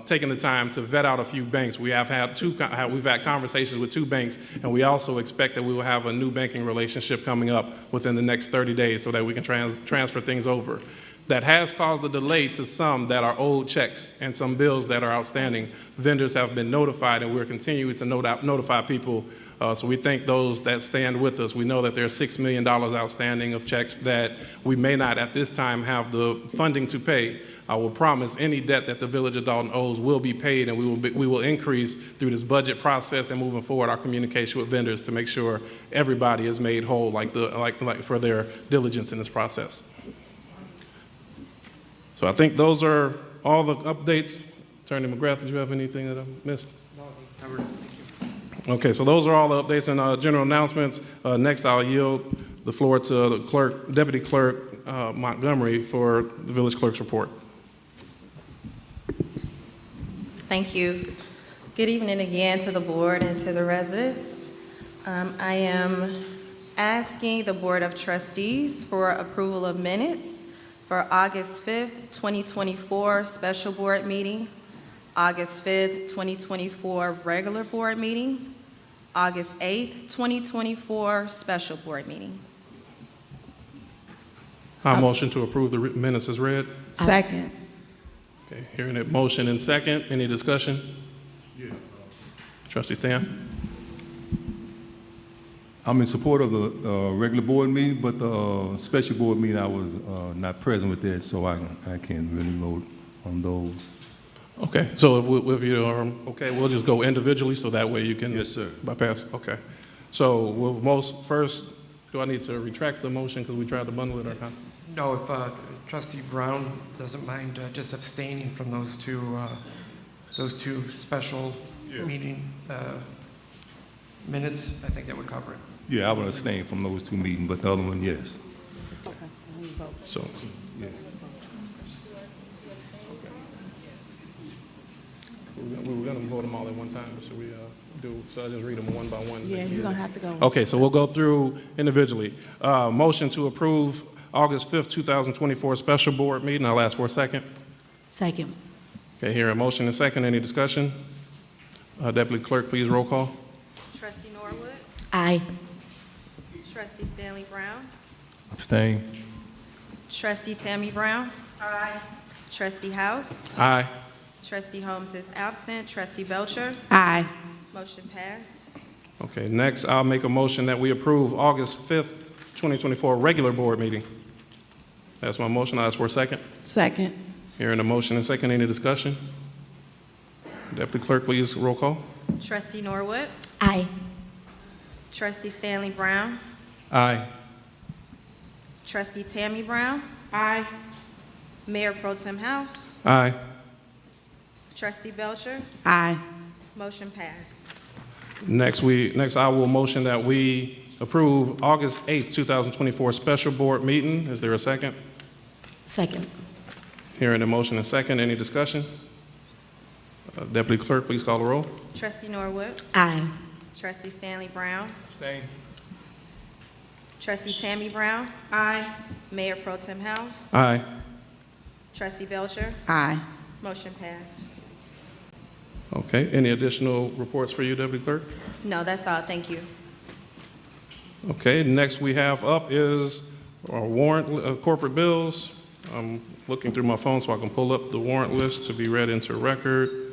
taken the time to vet out a few banks. We've had conversations with 2 banks, and we also expect that we will have a new banking relationship coming up within the next 30 days so that we can transfer things over. That has caused a delay to some that are old checks and some bills that are outstanding. Vendors have been notified, and we're continuing to notify people. So we thank those that stand with us. We know that there's $6 million outstanding of checks that we may not at this time have the funding to pay. I will promise any debt that the Village of Dolton owes will be paid, and we will increase through this budget process and moving forward our communication with vendors to make sure everybody is made whole like for their diligence in this process. So I think those are all the updates. Attorney McGrath, did you have anything that I missed? No, covered. Thank you. Okay, so those are all the updates and general announcements. Next, I'll yield the floor to the Deputy Clerk Montgomery for the Village Clerk's report. Thank you. Good evening again to the board and to the residents. I am asking the Board of Trustees for approval of minutes for August 5th, 2024 special board meeting, August 5th, 2024 regular board meeting, August 8th, 2024 special board meeting. I motion to approve the minutes as read. Second. Okay, hearing it motion and second. Any discussion? Yeah. Trustee Stan? I'm in support of the regular board meeting, but the special board meeting, I was not present with that, so I can't really vote on those. Okay, so if you are okay, we'll just go individually, so that way you can. Yes, sir. Bypass. Okay. So first, do I need to retract the motion because we tried to bundle it or not? No, if Trustee Brown doesn't mind just abstaining from those two special meeting minutes, I think that would cover it. Yeah, I would abstain from those 2 meetings, but the other one, yes. So, yeah. We were going to vote them all at one time, but should we so I just read them one by one? Yeah, you're going to have to go. Okay, so we'll go through individually. Motion to approve August 5th, 2024 special board meeting. I'll ask for a second. Second. Okay, here a motion and second. Any discussion? Deputy Clerk, please roll call. Trustee Norwood, Aye. Trustee Stanley Brown, Abstain. Trustee Tammy Brown. Aye. Trustee House. Aye. Trustee Holmes is absent. Trustee Belcher. Aye. Motion passed. Okay, next I'll make a motion that we approve August 5th, 2024 regular board meeting. That's my motion. I'll ask for a second. Second. Hearing a motion and second. Any discussion? Deputy Clerk, please roll call. Trustee Norwood, Aye. Trustee Stanley Brown, Aye. Trustee Tammy Brown. Aye. Mayor Pro Tem House. Aye. Trustee Belcher. Aye. Motion passed. Next I will motion that we approve August 8th, 2024 special board meeting. Is there a second? Second. Hearing a motion and second. Any discussion? Deputy Clerk, please call the roll. Trustee Norwood, Aye. Trustee Stanley Brown. Abstain. Trustee Tammy Brown. Aye. Mayor Pro Tem House. Aye. Trustee Belcher. Aye. Motion passed. Okay, any additional reports for you, Deputy Clerk? No, that's all. Thank you. Okay, next we have up is our warrant, corporate bills. I'm looking through my phone so I can pull up the warrant list to be read into record.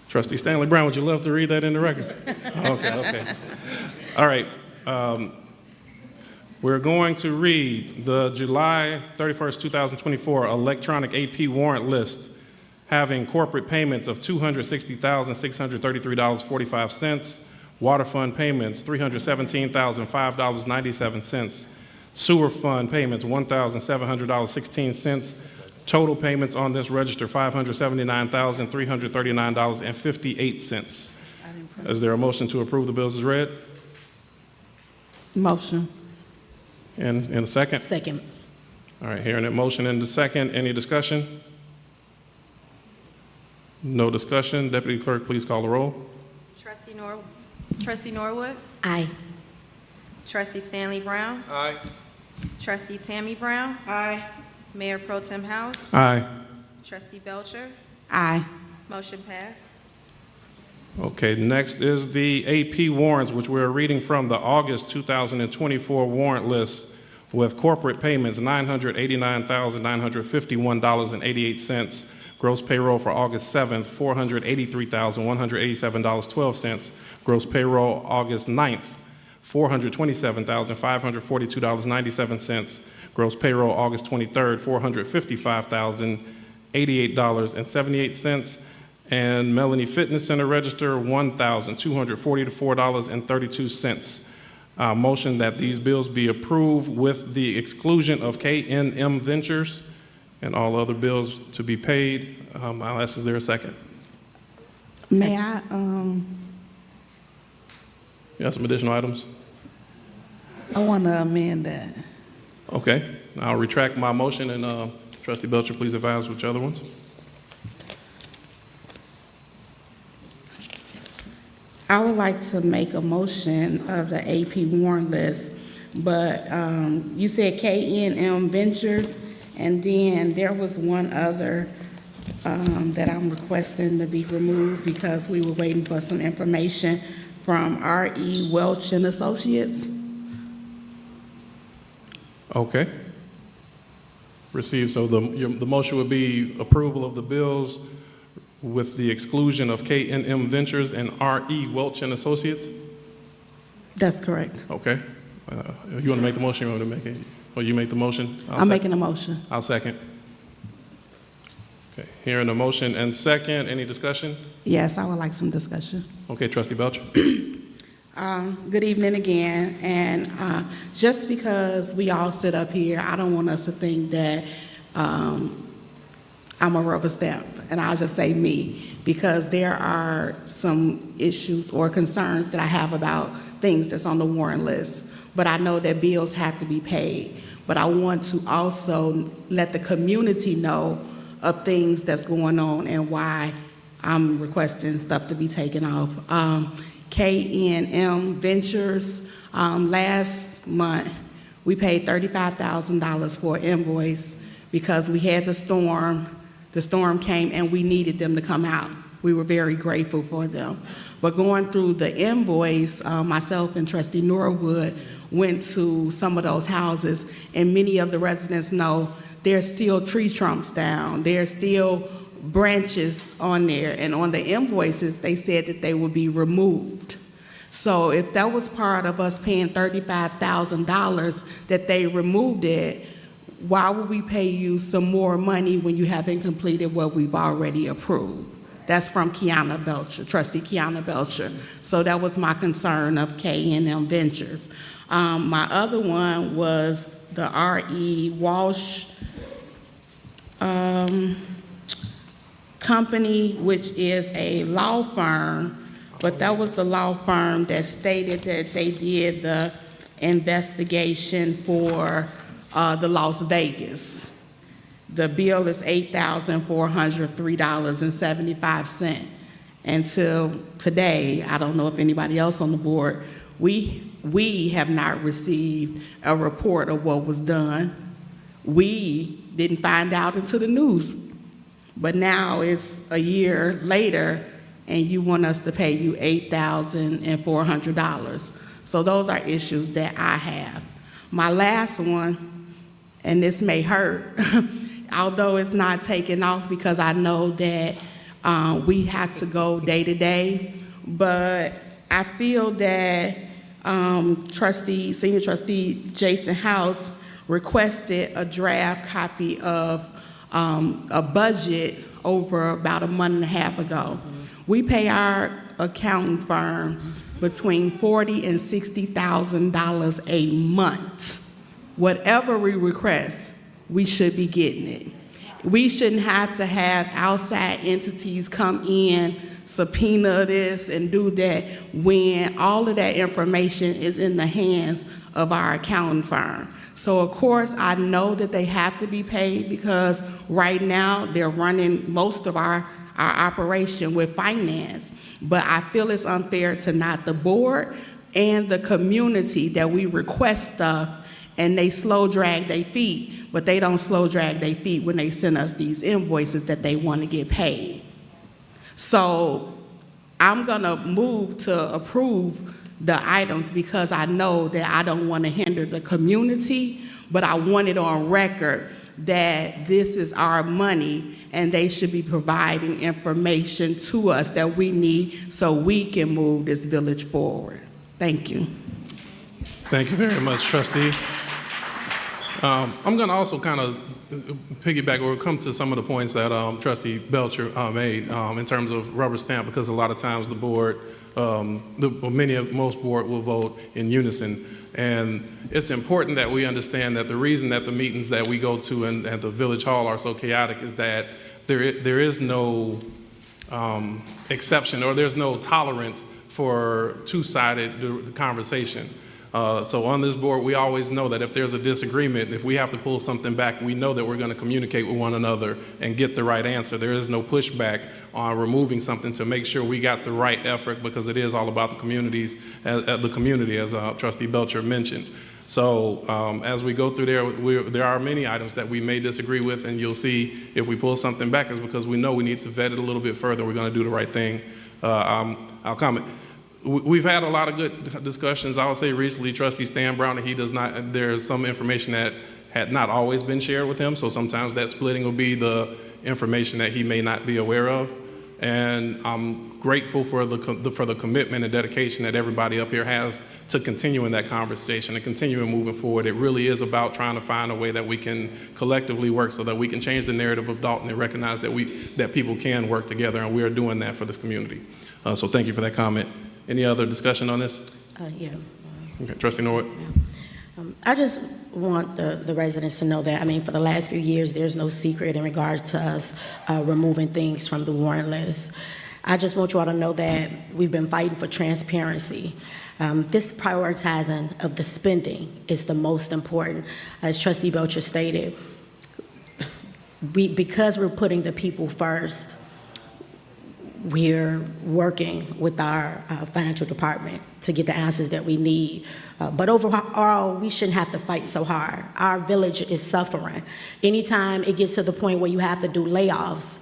Trustee Stanley Brown, would you love to read that into record? Okay. All right. We're going to read the July 31st, 2024 electronic AP warrant list having corporate payments of $260,633.45, water fund payments $317,005.97, sewer fund payments $1,700.16, total payments on this register $579,339.58. Is there a motion to approve the bills as read? Motion. And a second? Second. All right, hearing that motion in the second, any discussion? No discussion. Deputy Clerk, please call the roll. Trustee Norwood. Aye. Trustee Stanley Brown. Aye. Trustee Tammy Brown. Aye. Mayor Pro Tem House. Aye. Trustee Belcher. Aye. Motion passed. Okay, next is the AP warrants, which we're reading from the August 2024 warrant list with corporate payments $989,951.88. Gross payroll for August 7th, $483,187.12. Gross payroll August 9th, $427,542.97. Gross payroll August 23rd, $455,088.78. And Melanie Fitness Center register $1,244.32. Motion that these bills be approved with the exclusion of K&M Ventures and all other bills to be paid. I'll ask, is there a second? May I, You have some additional items? I want to amend that. Okay, I'll retract my motion, and Trustee Belcher, please advise which other ones. I would like to make a motion of the AP warrant list, but you said K&M Ventures, and then there was one other that I'm requesting to be removed because we were waiting for some information from R.E. Welch and Associates. Okay. Received. So the motion would be approval of the bills with the exclusion of K&M Ventures and R.E. Welch and Associates? That's correct. Okay. You want to make the motion? You want to make it? Or you make the motion? I'm making a motion. I'll second. Okay. Hearing a motion and second, any discussion? Yes, I would like some discussion. Okay, Trustee Belcher. Good evening again, and just because we all sit up here, I don't want us to think that I'm a rubber stamp, and I'll just say me, because there are some issues or concerns that I have about things that's on the warrant list, but I know that bills have to be paid. But I want to also let the community know of things that's going on and why I'm requesting stuff to be taken off. K&M Ventures, last month, we paid $35,000 for an invoice because we had the storm. The storm came and we needed them to come out. We were very grateful for them. But going through the invoice, myself and Trustee Norwood went to some of those houses, and many of the residents know there's still tree trunks down. There's still branches on there, and on the invoices, they said that they would be removed. So if that was part of us paying $35,000 that they removed it, why would we pay you some more money when you haven't completed what we've already approved? That's from Kiana Belcher, Trustee Kiana Belcher. So that was my concern of K&M Ventures. My other one was the R.E. Walsh company, which is a law firm, but that was the law firm that stated that they did the investigation for the Las Vegas. The bill is $8,403.75. Until today, I don't know if anybody else on the board, we have not received a report of what was done. We didn't find out until the news. But now it's a year later, and you want us to pay you $8,400. So those are issues that I have. My last one, and this may hurt, although it's not taken off because I know that we have to go day to day, but I feel that Senior Trustee Jason House requested a draft copy of a budget over about a month and a half ago. We pay our accounting firm between $40,000 and $60,000 a month. Whatever we request, we should be getting it. We shouldn't have to have outside entities come in, subpoena this and do that when all of that information is in the hands of our accounting firm. So of course, I know that they have to be paid because right now they're running most of our operation with finance. But I feel it's unfair to not the board and the community that we request stuff and they slow drag their feet, but they don't slow drag their feet when they send us these invoices that they want to get paid. So I'm gonna move to approve the items because I know that I don't want to hinder the community, but I want it on record that this is our money and they should be providing information to us that we need so we can move this village forward. Thank you. Thank you very much, Trustee. I'm going to also kind of piggyback or come to some of the points that Trustee Belcher made in terms of rubber stamp, because a lot of times the board, most board will vote in unison. And it's important that we understand that the reason that the meetings that we go to and at the village hall are so chaotic is that there is no exception or there's no tolerance for two-sided conversation. So on this board, we always know that if there's a disagreement, if we have to pull something back, we know that we're going to communicate with one another and get the right answer. There is no pushback on removing something to make sure we got the right effort, because it is all about the communities, the community, as Trustee Belcher mentioned. So as we go through there are many items that we may disagree with, and you'll see if we pull something back is because we know we need to vet it a little bit further. We're going to do the right thing. I'll comment. We've had a lot of good discussions. I'll say recently, Trustee Stan Brown, there's some information that had not always been shared with him, so sometimes that splitting will be the information that he may not be aware of. And I'm grateful for the commitment and dedication that everybody up here has to continuing that conversation and continuing moving forward. It really is about trying to find a way that we can collectively work so that we can change the narrative of Dolton and recognize that people can work together, and we are doing that for this community. So thank you for that comment. Any other discussion on this? Yeah. Okay, Trustee Norwood. I just want the residents to know that, I mean, for the last few years, there's no secret in regards to us removing things from the warrant list. I just want you all to know that we've been fighting for transparency. This prioritizing of the spending is the most important. As Trustee Belcher stated, because we're putting the people first, we're working with our financial department to get the answers that we need. But overall, we shouldn't have to fight so hard. Our village is suffering. Anytime it gets to the point where you have to do layoffs,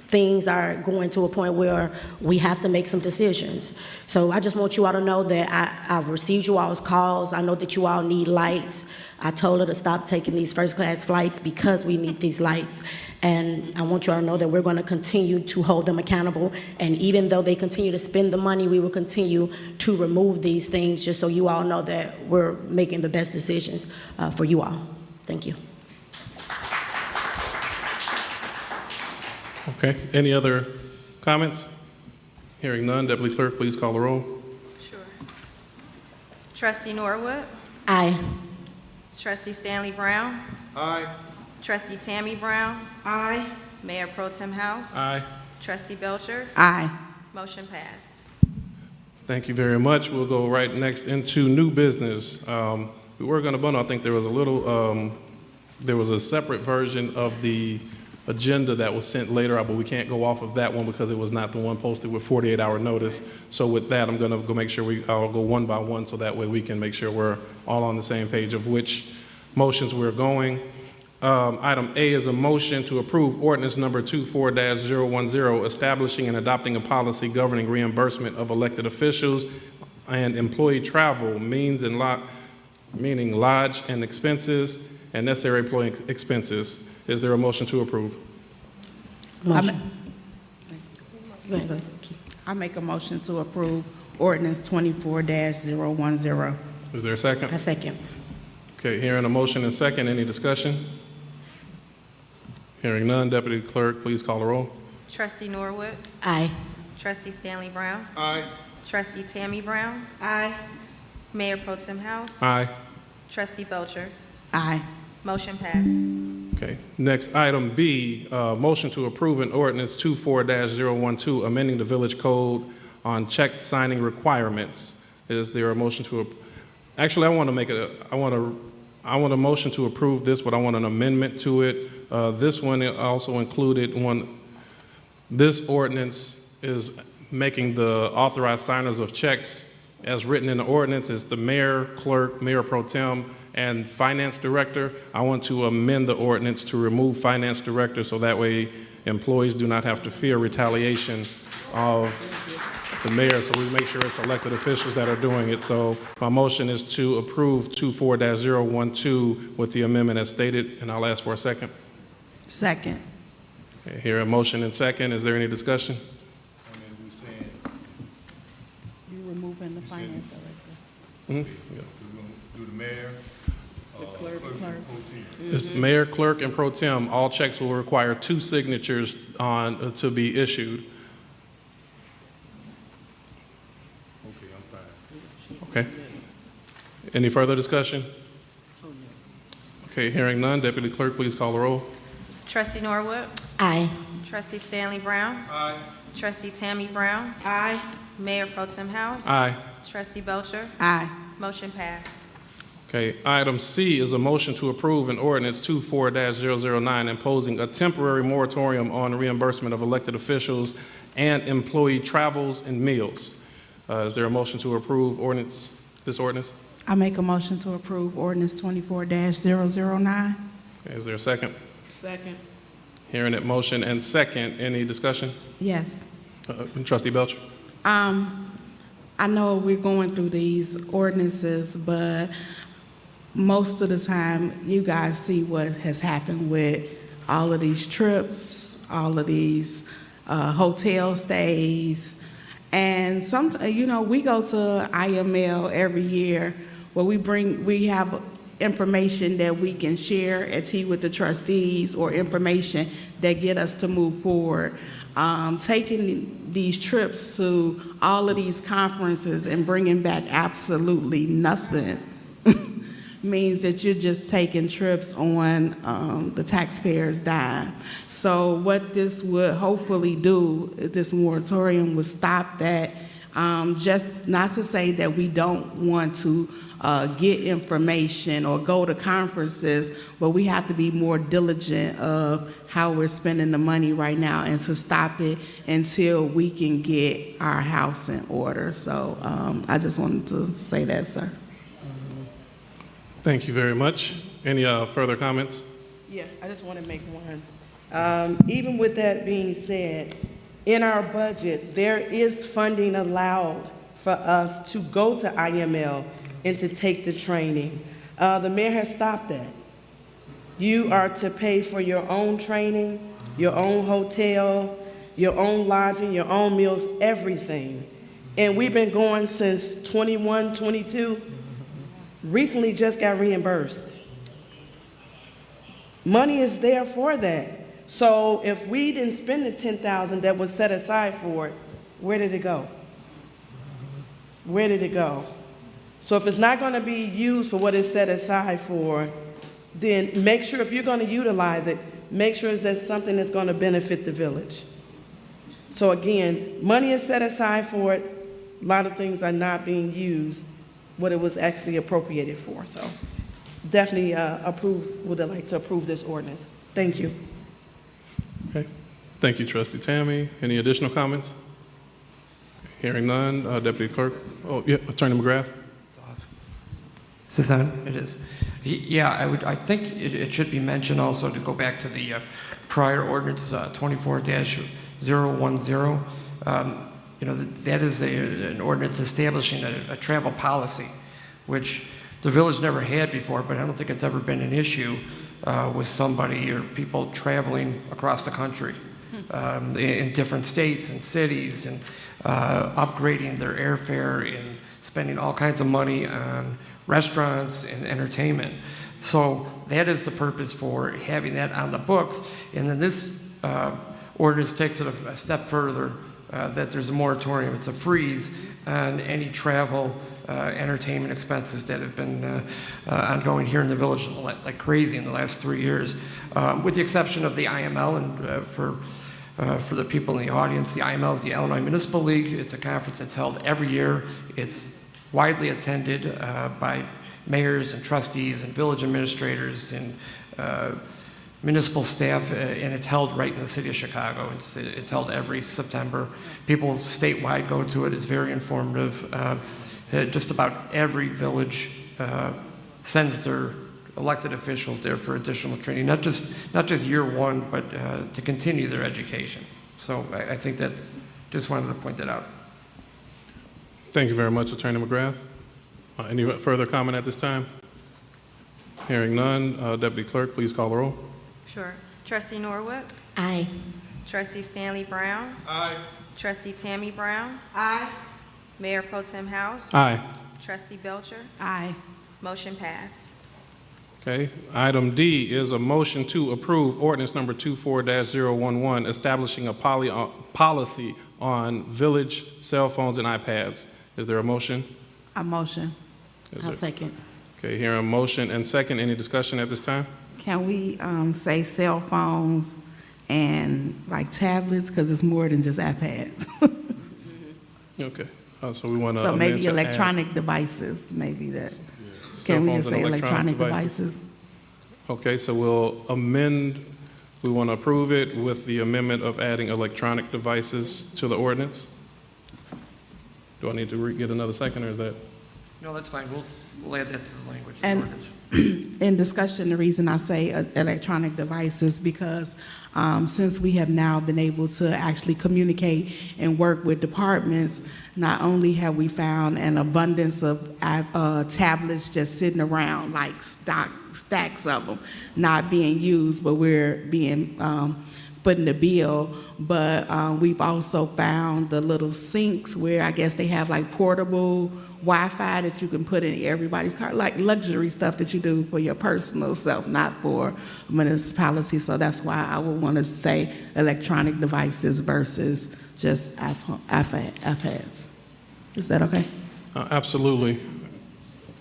things are going to a point where we have to make some decisions. So I just want you all to know that I've received you all's calls. I know that you all need lights. I told her to stop taking these first-class flights because we need these lights. And I want you all to know that we're going to continue to hold them accountable. And even though they continue to spend the money, we will continue to remove these things just so you all know that we're making the best decisions for you all. Thank you. Okay, any other comments? Hearing none, Deputy Clerk, please call the roll. Sure. Trustee Norwood? Aye. Trustee Stanley Brown? Aye. Trustee Tammy Brown? Aye. Mayor Pro Tem House? Aye. Trustee Belcher? Aye. Motion passed. Thank you very much. We'll go right next into new business. We were going to bundle. I think there was a little there was a separate version of the agenda that was sent later, but we can't go off of that one because it was not the one posted with 48-hour notice. So with that, I'm going to go make sure I'll go one by one so that way we can make sure we're all on the same page of which motions we're going. Item A is a motion to approve ordinance number 24-010, establishing and adopting a policy governing reimbursement of elected officials and employee travel, meaning lodge and expenses and necessary employee expenses. Is there a motion to approve? Motion. Go ahead. I make a motion to approve ordinance 24-010. Is there a second? A second. Okay, hearing a motion and second, any discussion? Hearing none, Deputy Clerk, please call the roll. Trustee Norwood. Aye. Trustee Stanley Brown. Aye. Trustee Tammy Brown. Aye. Mayor Pro Tem House. Aye. Trustee Belcher. Aye. Motion passed. Okay, next, item B, motion to approve an ordinance 24-012, amending the village code on check signing requirements. Is there a motion to, actually, I want a motion to approve this, but I want an amendment to it. This one also included this ordinance is making the authorized signers of checks as written in the ordinance is the mayor, clerk, mayor pro tem, and finance director. I want to amend the ordinance to remove finance director so that way employees do not have to fear retaliation of the mayor, so we make sure it's elected officials that are doing it. So my motion is to approve 24-012 with the amendment as stated, and I'll ask for a second. Second. Okay, here a motion and second. Is there any discussion? You removing the finance director. Mm-hmm. Yeah. Do the mayor, Clerk. It's mayor, clerk, and pro tem. All checks will require 2 signatures to be issued. Okay, I'm fine. Okay. Any further discussion? Okay, hearing none. Deputy Clerk, please call the roll. Trustee Norwood. Aye. Trustee Stanley Brown. Aye. Trustee Tammy Brown. Aye. Mayor Pro Tem House. Aye. Trustee Belcher. Aye. Motion passed. Okay, item C is a motion to approve an ordinance 24-009 imposing a temporary moratorium on reimbursement of elected officials and employee travels and meals. Is there a motion to approve this ordinance? I make a motion to approve ordinance 24-009. Okay, is there a second? Second. Hearing that motion and second, any discussion? Yes. Trustee Belcher? I know we're going through these ordinances, but most of the time, you guys see what has happened with all of these trips, all of these hotel stays. And sometimes, we go to IML every year where we have information that we can share at Tea with the Trustees or information that get us to move forward. Taking these trips to all of these conferences and bringing back absolutely nothing means that you're just taking trips on the taxpayers' dime. So what this would hopefully do, this moratorium would stop that. Just not to say that we don't want to get information or go to conferences, but we have to be more diligent of how we're spending the money right now and to stop it until we can get our house in order. So I just wanted to say that, sir. Thank you very much. Any further comments? Yeah, I just want to make one. Even with that being said, in our budget, there is funding allowed for us to go to IML and to take the training. The mayor has stopped that. You are to pay for your own training, your own hotel, your own lodging, your own meals, everything. And we've been going since 21, 22. Recently just got reimbursed. Money is there for that. So if we didn't spend the $10,000 that was set aside for it, where did it go? Where did it go? So if it's not going to be used for what it's set aside for, then make sure if you're going to utilize it, make sure that's something that's going to benefit the village. So again, money is set aside for it. A lot of things are not being used what it was actually appropriated for. So definitely would like to approve this ordinance. Thank you. Okay. Thank you, Trustee Tammy. Any additional comments? Hearing none, Deputy Clerk. Oh, yeah, Attorney McGrath. Is this on? It is. Yeah, I think it should be mentioned also to go back to the prior ordinance 24-010. That is an ordinance establishing a travel policy, which the village never had before, but I don't think it's ever been an issue with somebody or people traveling across the country in different states and cities and upgrading their airfare and spending all kinds of money on restaurants and entertainment. So that is the purpose for having that on the books. And then this ordinance takes it a step further, that there's a moratorium, it's a freeze on any travel, entertainment expenses that have been ongoing here in the village like crazy in the last 3 years, with the exception of the IML. And for the people in the audience, the IML is the Illinois Municipal League. It's a conference that's held every year. It's widely attended by mayors and trustees and village administrators and municipal staff, and it's held right in the city of Chicago. It's held every September. People statewide go to it. It's very informative. Just about every village sends their elected officials there for additional training, not just year one, but to continue their education. So I think that just wanted to point that out. Thank you very much, Attorney McGrath. Any further comment at this time? Hearing none, Deputy Clerk, please call the roll. Sure. Trustee Norwood? Aye. Trustee Stanley Brown? Aye. Trustee Tammy Brown? Aye. Mayor Pro Tem House? Aye. Trustee Belcher? Aye. Motion passed. Okay. Item D is a motion to approve ordinance number 24-011, establishing a policy on village cell phones and iPads. Is there a motion? A motion. I'll second. Okay, hearing a motion and second. Any discussion at this time? Can we say cell phones and like tablets, because it's more than just iPads? Okay. So we want to So amend maybe to add electronic devices, maybe that. cell Can we phones just and say electronic devices? Okay, so we'll amend. We want to approve it with the amendment of adding electronic devices to the ordinance. Do I need to get another second, or is that? No, that's fine. We'll add that to the language of the And ordinance. in discussion, the reason I say electronic devices, because since we have now been able to actually communicate and work with departments, not only have we found an abundance of tablets just sitting around, like stacks of them, not being used, but we're being put in the bill, but we've also found the little sinks where I guess they have like portable Wi-Fi that you can put in everybody's car, like luxury stuff that you do for your personal self, not for municipality. So that's why I would want to say electronic devices versus just iPads. Is that okay? Absolutely.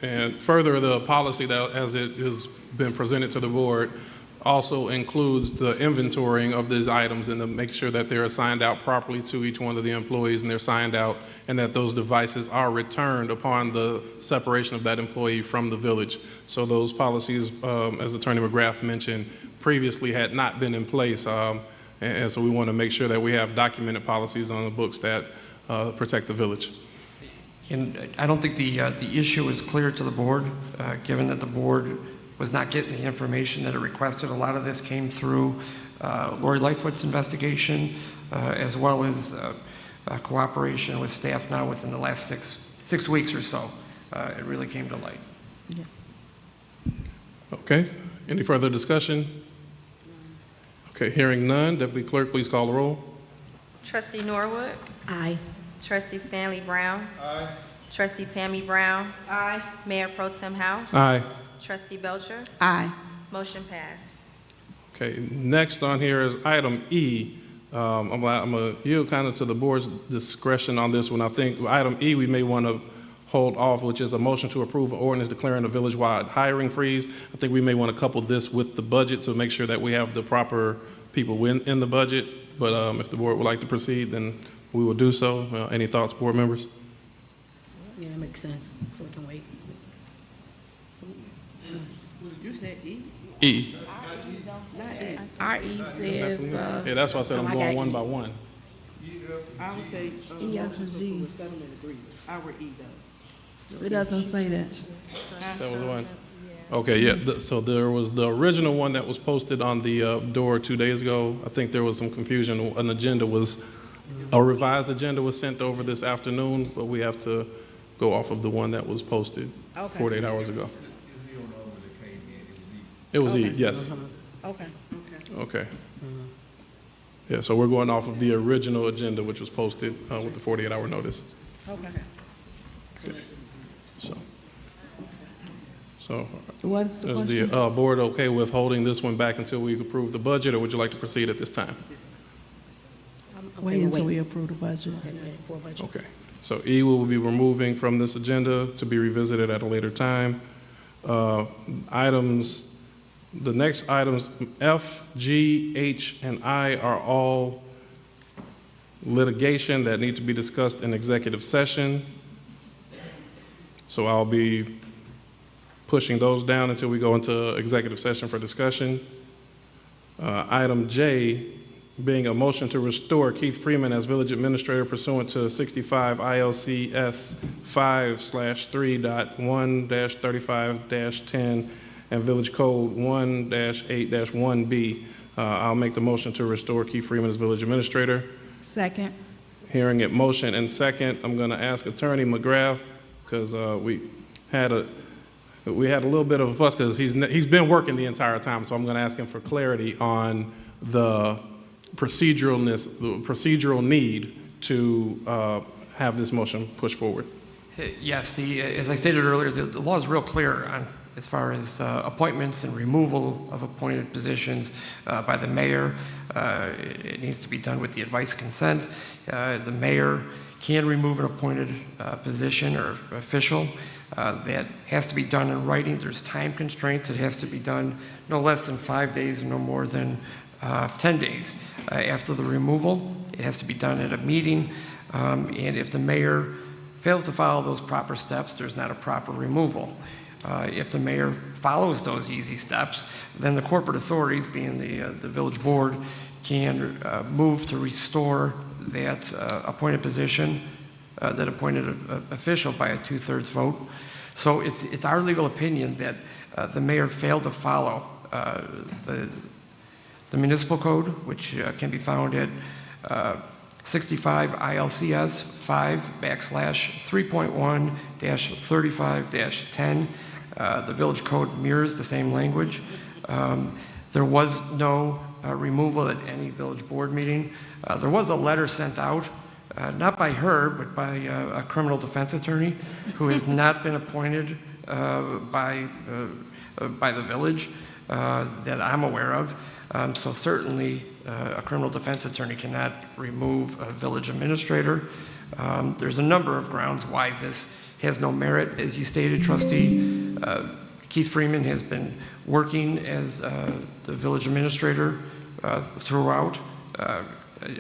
And further, the policy that, as it has been presented to the board, also includes the inventorying of these items and to make sure that they're assigned out properly to each one of the employees and they're signed out, and that those devices are returned upon the separation of that employee from the village. So those policies, as Attorney McGrath mentioned, previously had not been in place. And so we want to make sure that we have documented policies on the books that protect the village. And I don't think the issue is clear to the board, given that the board was not getting the information that it requested. A lot of this came through Lori Lightfoot's investigation, as well as cooperation with staff now within the last six weeks or so. It really came to light. Yeah. Okay. Any further discussion? Okay, hearing none. Deputy Clerk, please call the roll. Trustee Norwood? Aye. Trustee Stanley Brown? Aye. Trustee Tammy Brown? Aye. Mayor Pro Tem House? Aye. Trustee Belcher? Aye. Motion passed. Okay, next on here is item E. I'm going to yield kind of to the board's discretion on this one. I think item E we may want to hold off, which is a motion to approve an ordinance declaring a village-wide hiring freeze. I think we may want to couple this with the budget to make sure that we have the proper people in the budget. But if the board would like to proceed, then we will do so. Any thoughts, board members? Yeah, that makes sense. So we can wait. So You said E? E. RE says, Yeah, that's why I said I'm going one by one. I would say, E, F, and G. with settlement agreement. Our E does. It doesn't say that. That was one. Okay, yeah, so there was the original one that was posted on the door 2 days ago. I think there was some confusion. A revised agenda was sent over this afternoon, but we have to go off of the one that was posted 48 hours ago. It was E, yes. Okay. Okay. Yeah, so we're going off of the original agenda, which was posted with the 48-hour notice. Okay. So, What's the is the question? board okay with holding this one back until we approve the budget, or would you like to proceed at this time? Wait until we approve the budget. Okay. So E will be removing from this agenda to be revisited at a later time. The next items, F, G, H, and I are all litigation that need to be discussed in executive session. So I'll be pushing those down until we go into executive session for discussion. Item J being a motion to restore Keith Freeman as village administrator pursuant to 65 ILCS 5/3.1-35-10 and Village Code 1-8-1B. I'll make the motion to restore Keith Freeman as village administrator. Second. Hearing it motion and second, I'm going to ask Attorney McGrath, because we had a little bit of a fuss because he's been working the entire time, so I'm going to ask him for clarity on the procedural need to have this motion pushed forward. Yes, as I stated earlier, the law is real clear on as far as appointments and removal of appointed positions by the mayor. It needs to be done with the advice and consent. The mayor can remove an appointed position or official. That has to be done in writing. There's time constraints. It has to be done no less than 5 days and no more than 10 days. After the removal, it has to be done at a meeting. And if the mayor fails to follow those proper steps, there's not a proper removal. If the mayor follows those easy steps, then the corporate authorities, being the village board, can move to restore that appointed position, that appointed official by a 2/3 vote. So it's our legal opinion that the mayor failed to follow the municipal code, which can be found at 65 ILCS 5/3.1-35-10. The village code mirrors the same language. There was no removal at any village board meeting. There was a letter sent out, not by her, but by a criminal defense attorney who has not been appointed by the village that I'm aware of. So certainly a criminal defense attorney cannot remove a village administrator. There's a number of grounds why this has no merit. As you stated, Trustee, Keith Freeman has been working as the village administrator throughout.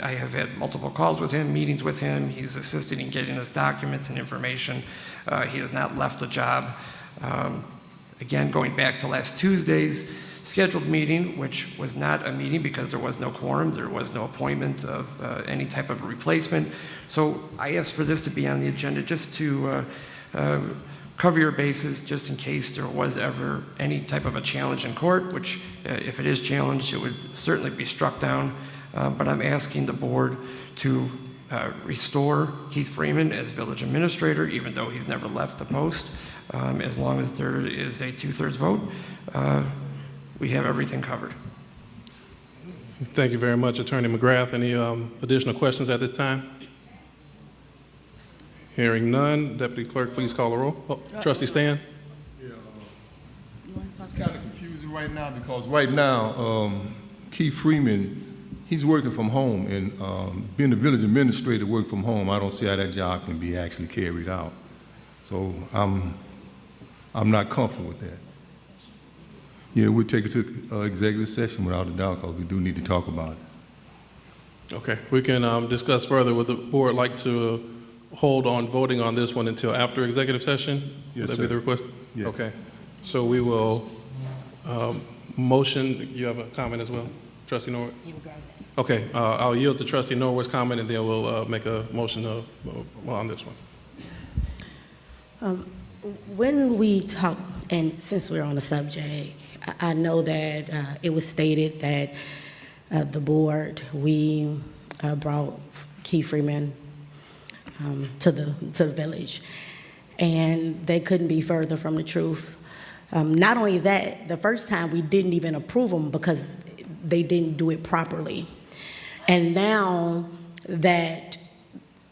I have had multiple calls with him, meetings with him. He's assisted in getting us documents and information. He has not left the job. Again, going back to last Tuesday's scheduled meeting, which was not a meeting because there was no quorum, there was no appointment of any type of replacement. So I asked for this to be on the agenda just to cover your bases, just in case there was ever any type of a challenge in court, which if it is challenged, it would certainly be struck down. But I'm asking the board to restore Keith Freeman as village administrator, even though he's never left the post. As long as there is a 2/3 vote, we have everything covered. Thank you very much, Attorney McGrath. Any additional questions at this time? Hearing none, Deputy Clerk, please call the roll. Oh, Trustee Stan? It's kind of confusing right now because right now, Keith Freeman, he's working from home, and being the village administrator work from home, I don't see how that job can be actually carried out. So I'm not comfortable with that. Yeah, we'll take it to executive session without a doubt, because we do need to talk about it. Okay, we can discuss further. Would the board like to hold on voting on this one until after executive session? Yes, Would that be sir. the request? Yeah. Okay, so we will Motion, you have a comment as well, Trustee Norwood? Okay, I'll yield to Trustee Norwood's comment, and then we'll make a motion on this one. When we talk, and since we're on the subject, I know that it was stated that the board, we brought Keith Freeman to the village, and they couldn't be further from the truth. Not only that, the first time we didn't even approve them because they didn't do it properly. And now that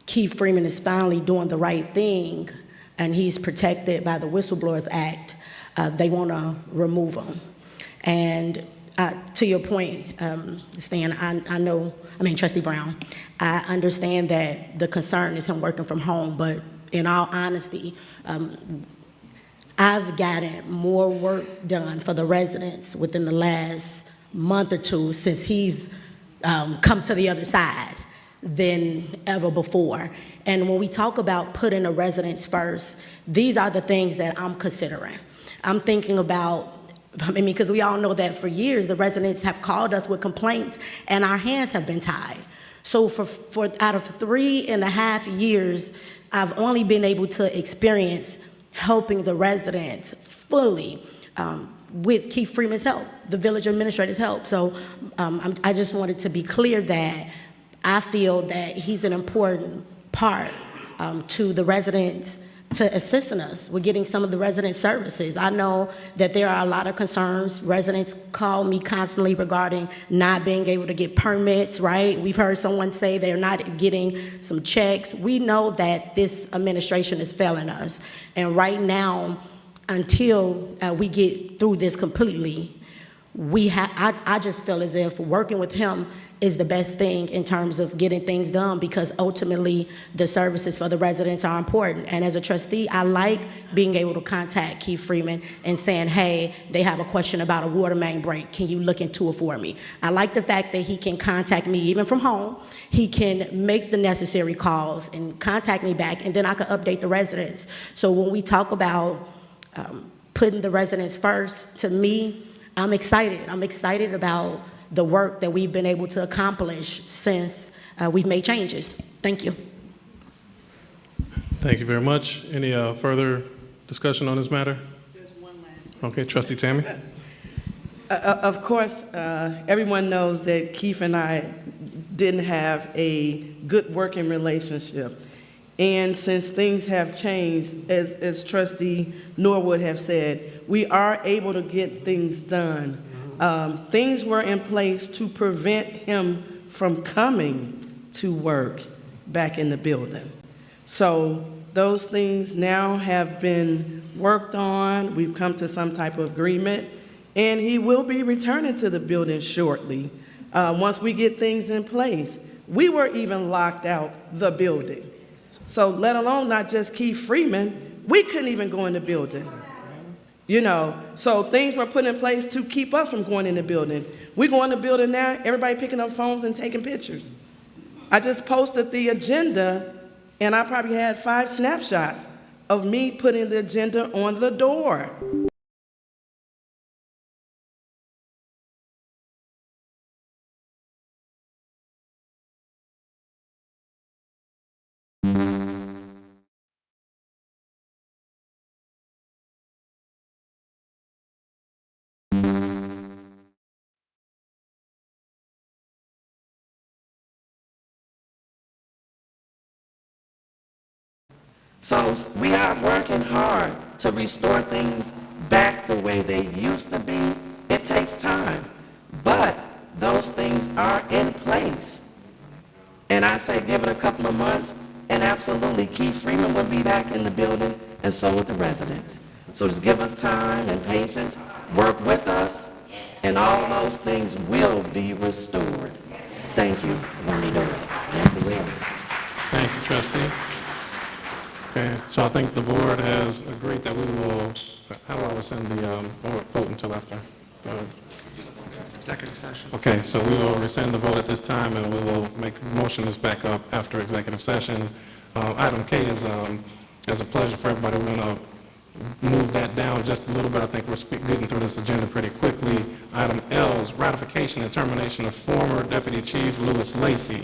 Keith Freeman is finally doing the right thing and he's protected by the Whistleblowers Act, they want to remove him. And to your point, Stan, Trustee Brown, I understand that the concern is him working from home, but in all honesty, I've gotten more work done for the residents within the last month or two since he's come to the other side than ever before. And when we talk about putting the residents first, these are the things that I'm considering. I'm thinking about, because we all know that for years the residents have called us with complaints and our hands have been tied. So for out of 3.5 years, I've only been able to experience helping the residents fully with Keith Freeman's help, the village administrator's help. So I just wanted to be clear that I feel that he's an important part to the residents, to assisting us with getting some of the resident services. I know that there are a lot of concerns. Residents call me constantly regarding not being able to get permits, right? We've heard someone say they're not getting some checks. We know that this administration is failing us. And right now, until we get through this completely, I just feel as if working with him is the best thing in terms of getting things done, because ultimately the services for the residents are important. And as a trustee, I like being able to contact Keith Freeman and saying, hey, they have a question about a water main break. Can you look into it for me? I like the fact that he can contact me even from home. He can make the necessary calls and contact me back, and then I can update the residents. So when we talk about putting the residents first, to me, I'm excited. I'm excited about the work that we've been able to accomplish since we've made changes. Thank you. Thank you very much. Any further discussion on this matter? Just one last. Okay, Trustee Tammy. Of course, everyone knows that Keith and I didn't have a good working relationship. And since things have changed, as Trustee Norwood have said, we are able to get things done. Things were in place to prevent him from coming to work back in the building. So those things now have been worked on. We've come to some type of agreement, and he will be returning to the building shortly once we get things in place. We were even locked out the building. So let alone not just Keith Freeman, we couldn't even go in the building. You know, so things were put in place to keep us from going in the building. We go in the building now, everybody picking up phones and taking pictures. I just posted the agenda, and I probably had 5 snapshots of me putting the agenda on the door. So we are working hard to restore things back the way they used to be. It takes time, but those things are in place. And I say give it a couple of months, and absolutely Keith Freeman will be back in the building, and so will the residents. So just give us time and patience, work with us, and all those things will be restored. Thank you. Yes, it will. Thank you, Trustee. Okay, so I think the board has agreed that we will, how do I rescind the vote until after? Executive session. Okay, so we will rescind the vote at this time, and we will make motions back up after executive session. Item K is a pleasure for everybody. We're going to move that down just a little bit. I think we're getting through this agenda pretty quickly. Item L is ratification and termination of former Deputy Chief Lewis Lacy.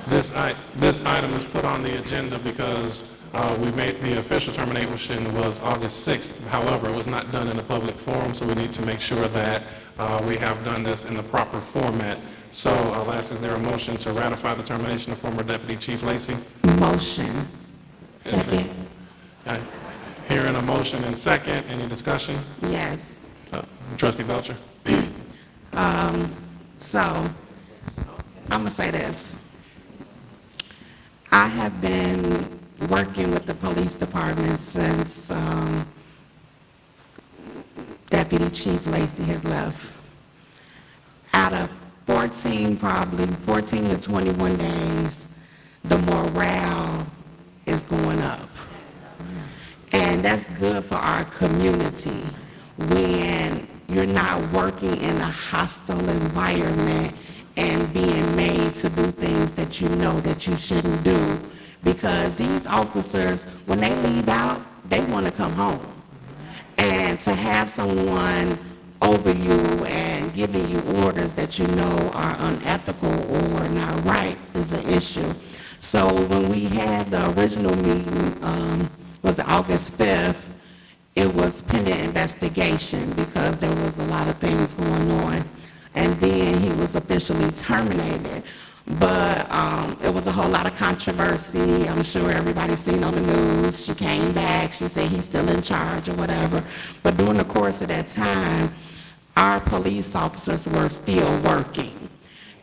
This item is put on the agenda because we made the official termination was August 6th. However, it was not done in a public forum, so we need to make sure that we have done this in the proper format. So I'll ask, is there a motion to ratify the termination of former Deputy Chief Lacy? Motion. Second. Hearing a motion and second, any discussion? Yes. Trustee Belcher? So, I'm gonna say this. I have been working with the police department since Deputy Chief Lacy has left. Out of 14 to 21 days, the morale is going up. And that's good for our community when you're not working in a hostile environment and being made to do things that you know that you shouldn't do. Because these officers, when they leave out, they want to come home. And to have someone over you and giving you orders that you know are unethical or not right is an issue. So when we had the original meeting, was August 5th, it was pending investigation because there was a lot of things going on. And then he was officially terminated. But it was a whole lot of controversy. I'm sure everybody's seen on the news. She came back, she said he's still in charge or whatever. But during the course of that time, our police officers were still working.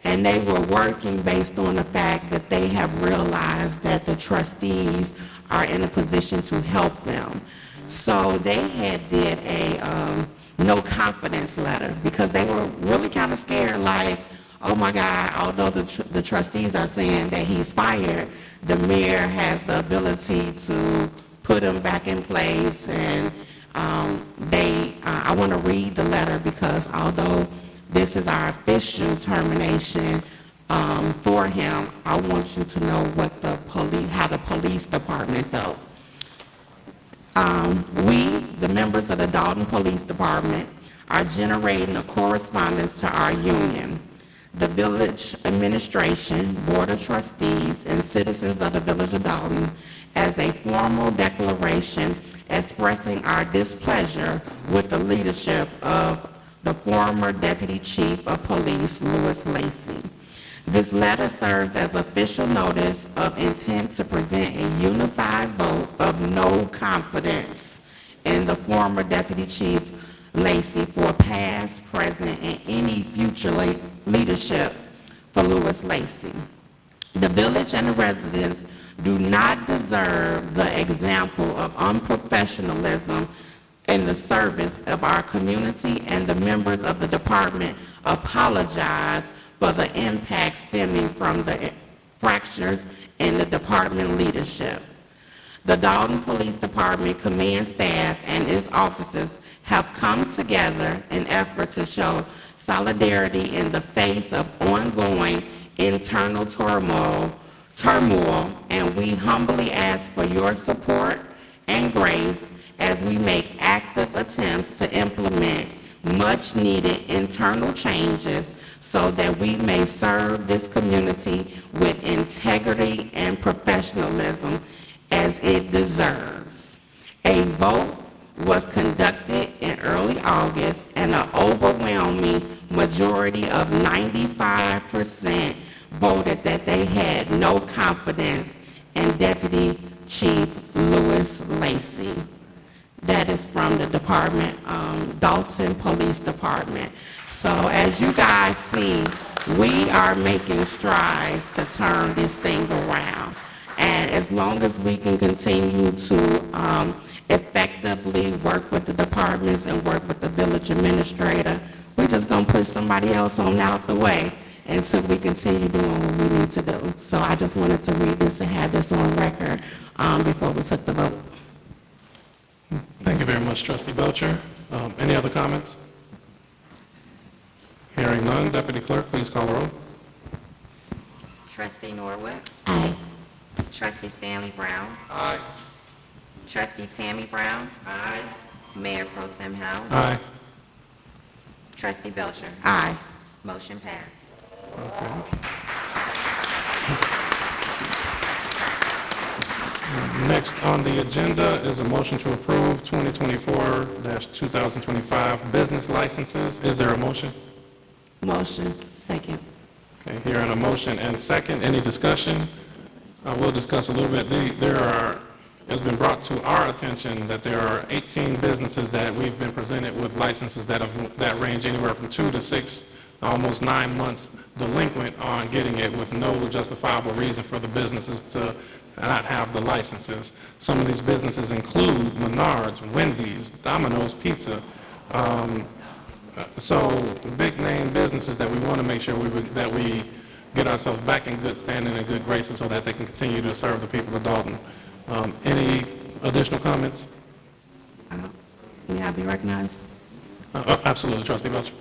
And they were working based on the fact that they have realized that the trustees are in a position to help them. So they had did a no confidence letter because they were really kind of scared, like, oh my God, although the trustees are saying that he's fired, the mayor has the ability to put him back in place. And I want to read the letter because although this is our official termination for him, I want you to know what how the police department felt. We, the members of the Dolton Police Department, are generating a correspondence to our union. The village administration, board of trustees, and citizens of the village of Dolton as a formal declaration expressing our displeasure with the leadership of the former Deputy Chief of Police, Lewis Lacy. This letter serves as official notice of intent to present a unified vote of no confidence in the former Deputy Chief Lacy for past, present, and any future leadership for Lewis Lacy. The village and the residents do not deserve the example of unprofessionalism in the service of our community, and the members of the department apologize for the impact stemming from the fractures in the department leadership. The Dolton Police Department command staff and its officers have come together in effort to show solidarity in the face of ongoing internal turmoil, and we humbly ask for your support and grace as we make active attempts to implement much-needed internal changes so that we may serve this community with integrity and professionalism as it deserves. A vote was conducted in early August, and an overwhelming majority of 95% voted that they had no confidence in Deputy Chief Lewis Lacy. That is from the department, Dolton Police Department. So as you guys see, we are making strides to turn this thing around. And as long as we can continue to effectively work with the departments and work with the village administrator, we're just gonna push somebody else on out the way until we continue doing what we need to do. So I just wanted to read this and have this on record before we took the vote. Thank you very much, Trustee Belcher. Any other comments? Hearing none, Deputy Clerk, please call the roll. Trustee Norwood? Aye. Trustee Stanley Brown? Aye. Trustee Tammy Brown. Aye. Mayor Pro Tem House. Aye. Trustee Belcher. Aye. Motion passed. Next on the agenda is a motion to approve 2024-2025 business licenses. Is there a motion? Motion. Second. Okay, hearing a motion and second, any discussion? We'll discuss a little bit. It's been brought to our attention that there are 18 businesses that we've been presented with licenses that range anywhere from 2 to 6, almost 9 months delinquent on getting it with no justifiable reason for the businesses to not have the licenses. Some of these businesses include Menards, Wendy's, Domino's Pizza, so big name businesses that we want to make sure that we get ourselves back in good standing and good graces so that they can continue to serve the people of Dolton. Any additional comments? May I be recognized? Absolutely, Trustee Belcher.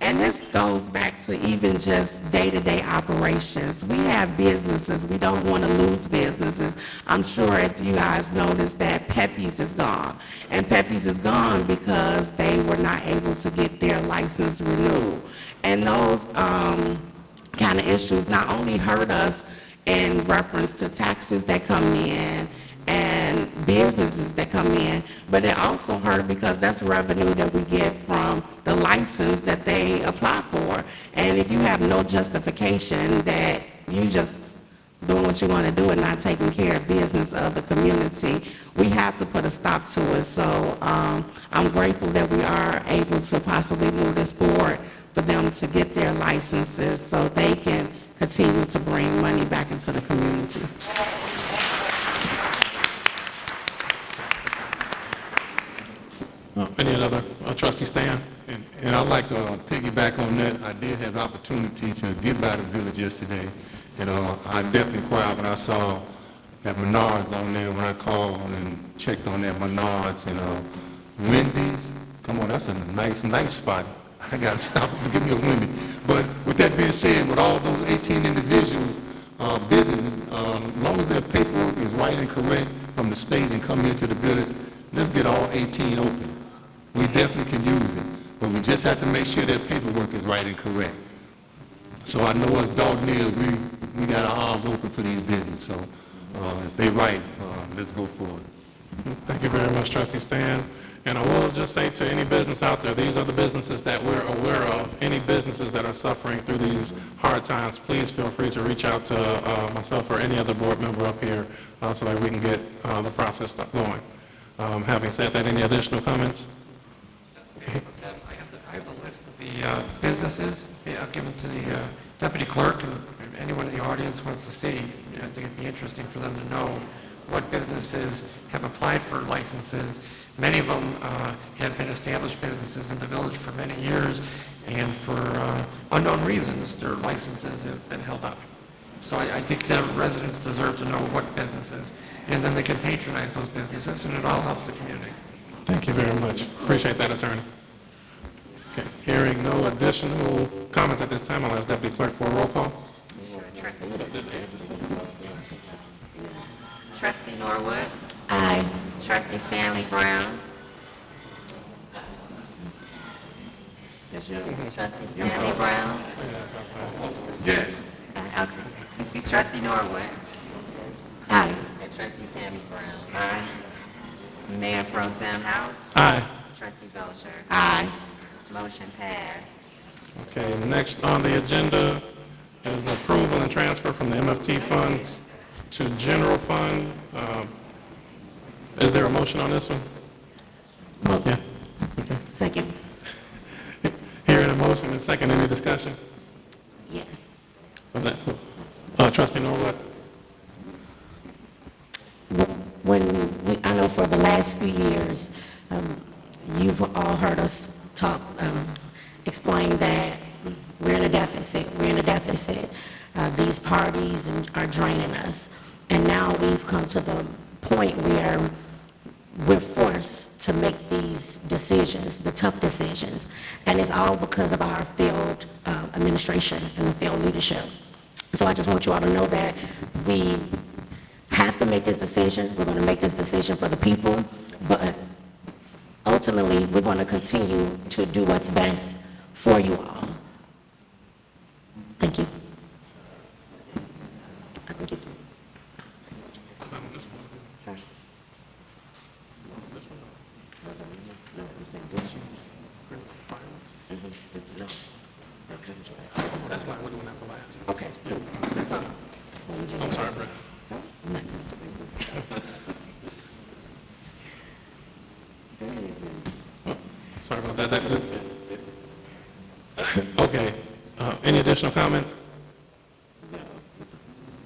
And this goes back to even just day-to-day operations. We have businesses, we don't want to lose businesses. I'm sure if you guys noticed that Pepe's is gone. And Pepe's is gone because they were not able to get their license renewed. And those kind of issues not only hurt us in reference to taxes that come in and businesses that come in, but it also hurt because that's revenue that we get from the license that they apply for. And if you have no justification that you just doing what you want to do and not taking care of business of the community, we have to put a stop to it. So I'm grateful that we are able to possibly move this forward for them to get their licenses so they can continue to bring money back into the community. Any other? Trustee Stan? And I'd like to piggyback on that. I did have the opportunity to get by the village yesterday. I definitely cried when I saw that Menards on there, when I called and checked on that Menards and Wendy's. Come on, that's a nice spot. I got to stop and give me a Wendy. But with that being said, with all those 18 individuals, businesses, as long as their paperwork is right and correct from the state and come into the village, let's get all 18 open. We definitely can use it, but we just have to make sure that paperwork is right and correct. So I know as Dalton is, we got our arms open for these businesses. So if they're right, let's go forward. Thank you very much, Trustee Stan. And I will just say to any business out there, these are the businesses that we're aware of. Any businesses that are suffering through these hard times, please feel free to reach out to myself or any other board member up here so that we can get the process going. Having said that, any additional comments? I have the list of the businesses given to the deputy clerk, and if anyone in the audience wants to see, I think it'd be interesting for them to know what businesses have applied for licenses. Many of them have been established businesses in the village for many years, and for unknown reasons, their licenses have been held up. So I think that residents deserve to know what businesses, and then they can patronize those businesses, and it all helps the community. Thank you very much. Appreciate that, Attorney. Okay, hearing no additional comments at this time, I'll ask Deputy Clerk for a roll call. Trustee Norwood. Aye. Trustee Stanley Brown. Trustee Stanley Brown. Yes. Okay. Trustee Norwood. Aye. And Trustee Tammy Brown. Aye. Mayor Pro Tem House. Aye. Trustee Belcher. Aye. Motion passed. Okay, next on the agenda is approval and transfer from the MFT funds to general fund. Is there a motion on this one? Yeah. Okay. Second. Hearing a motion and second, any discussion? Yes. Was that, Trustee Norwood? I know for the last few years, you've all heard us talk, explain that we're in a deficit. These parties are draining us. And now we've come to the point where we're forced to make these decisions, the tough decisions. And it's all because of our failed administration and the failed leadership. So I just want you all to know that we have to make this decision. We're going to make this decision for the people, but ultimately, we're going to continue to do what's best for you all. Thank you. I can get That's like we're doing that for last. Okay, that's all. I'm sorry, Brett. Sorry about that. Okay, any additional comments?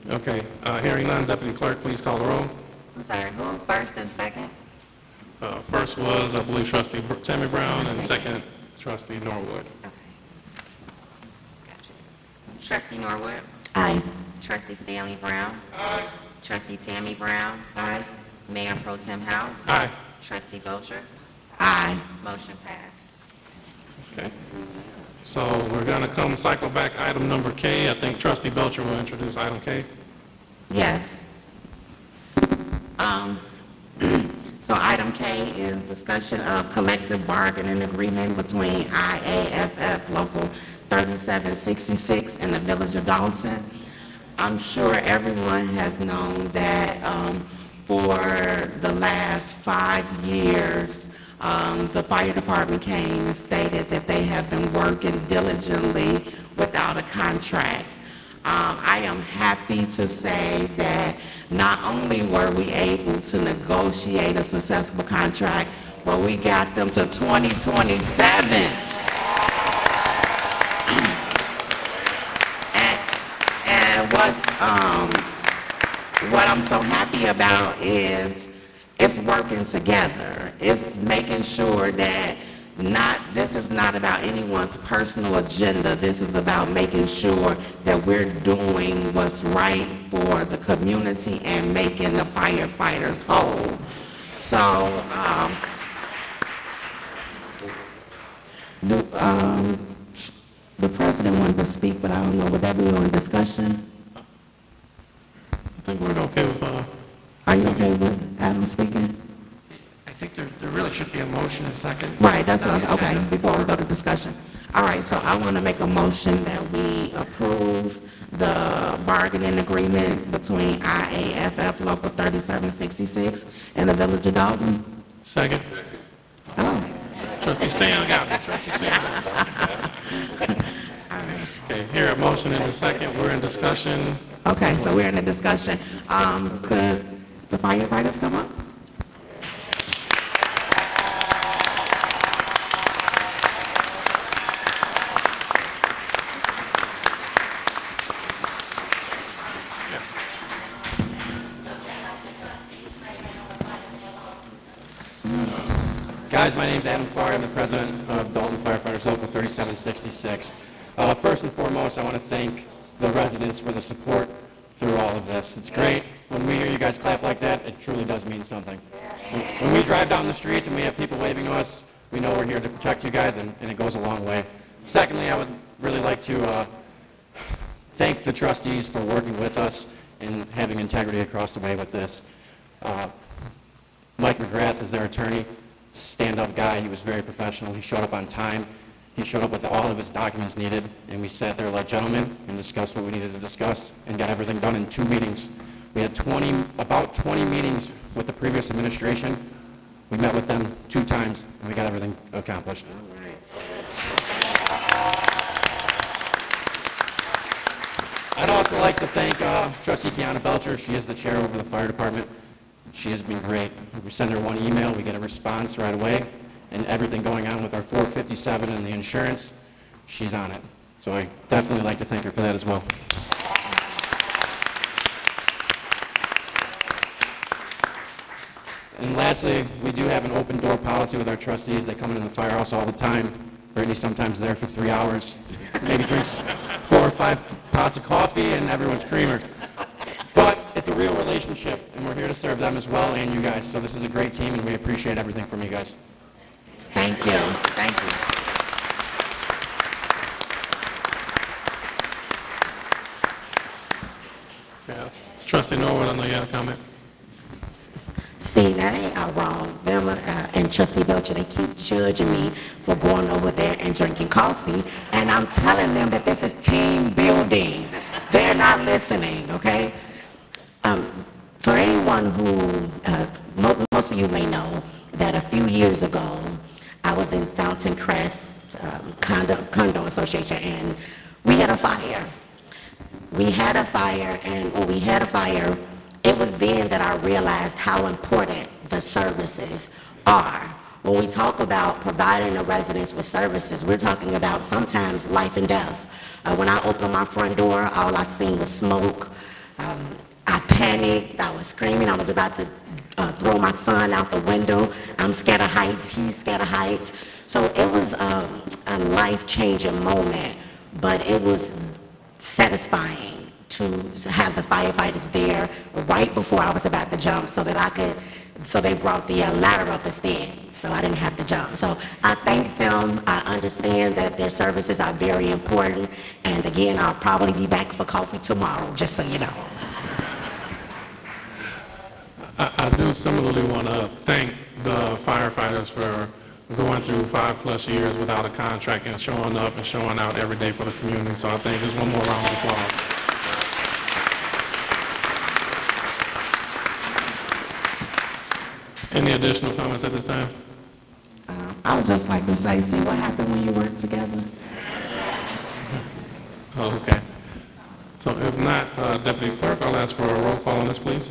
Okay, hearing none, Deputy Clerk, please call the roll. I'm sorry, who first and second? First was, I believe, Trustee Tammy Brown, and second, Trustee Norwood. Okay. Gotcha. Trustee Norwood? Aye. Trustee Stanley Brown? Aye. Trustee Tammy Brown? Aye. Mayor Pro Tem House? Aye. Trustee Belcher? Aye. Motion passed. Okay. So we're gonna come cycle back item number K. I think Trustee Belcher will introduce item K. Yes. So item K is discussion of collective bargaining agreement between IAFF Local 3766 and the Village of Dolton. I'm sure everyone has known that for the last 5 years, the fire department came and stated that they have been working diligently without a contract. I am happy to say that not only were we able to negotiate a successful contract, but we got them to 2027. And what I'm so happy about is it's working together. It's making sure that this is not about anyone's personal agenda. This is about making sure that we're doing what's right for the community and making the firefighters whole. So, the president wanted to speak, but I don't know, would that be on discussion? I think we're okay with, Are you okay with Adam speaking? I think there really should be a motion and second. Right, that's what I was, okay, before we go to discussion. All right, so I want to make a motion that we approve the bargaining agreement between IAFF Local 3766 and the Village of Dolton. second. Oh, Trustee Stan got me. Trustee Stan. Okay, here a motion in a second. We're in discussion. okay, so we're in a discussion. Could the firefighters come up? Guys, my name's Adam Farr. I'm the president of Dolton Firefighters Local 3766. First and foremost, I want to thank the residents for the support through all of this. It's great. When we hear you guys clap like that, it truly does mean something. When we drive down the streets and we have people waving to us, we know we're here to protect you guys, and it goes a long way. Secondly, I would really like to thank the trustees for working with us and having integrity across the way with this. Mike McGrath is their attorney, stand-up guy. He was very professional. He showed up on time. He showed up with all of his documents needed, and we sat there like gentlemen and discussed what we needed to discuss and got everything done in 2 meetings. We had about 20 meetings with the previous administration. We met with them 2 times, and we got everything accomplished. I'd also like to thank Trustee Kiana Belcher. She is the chair over the fire department. She has been great. We send her one email, we get a response right away, and everything going on with our 457 and the insurance, she's on it. So I definitely like to thank her for that as well. And lastly, we do have an open door policy with our trustees. They come into the firehouse all the time. Brittany's sometimes there for 3 hours, maybe drinks 4 or 5 pots of coffee, and everyone's creamer. But it's a real relationship, and we're here to serve them as well and you guys. So this is a great team, and we appreciate everything from you guys. Thank you. Thank you. Yeah. Trustee Norwood, I know you have a comment. See, that ain't wrong. Them and Trustee Belcher, they keep judging me for going over there and drinking coffee, and I'm telling them that this is team building. They're not listening, okay? For anyone who, most of you may know that a few years ago, I was in Fountain Crest Condo Association, and we had a fire. And when we had a fire, it was then that I realized how important the services are. When we talk about providing the residents with services, we're talking about sometimes life and death. When I opened my front door, all I seen was smoke. I panicked, I was screaming, I was about to throw my son out the window. I'm scared of heights, he's scared of heights. So it was a life-changing moment, but it was satisfying to have the firefighters there right before I was about to jump so they brought the ladder up instead, so I didn't have to jump. So I thank them. I understand that their services are very important. And again, I'll probably be back for coffee tomorrow, just so you know. I do similarly want to thank the firefighters for going through 5+ years without a contract and showing up and showing out every day for the community. So I think just one more round of applause. Any additional comments at this time? I would just like to say, see what happened when you work together. Oh, okay. So if not, Deputy Clerk, I'll ask for a roll call on this, please.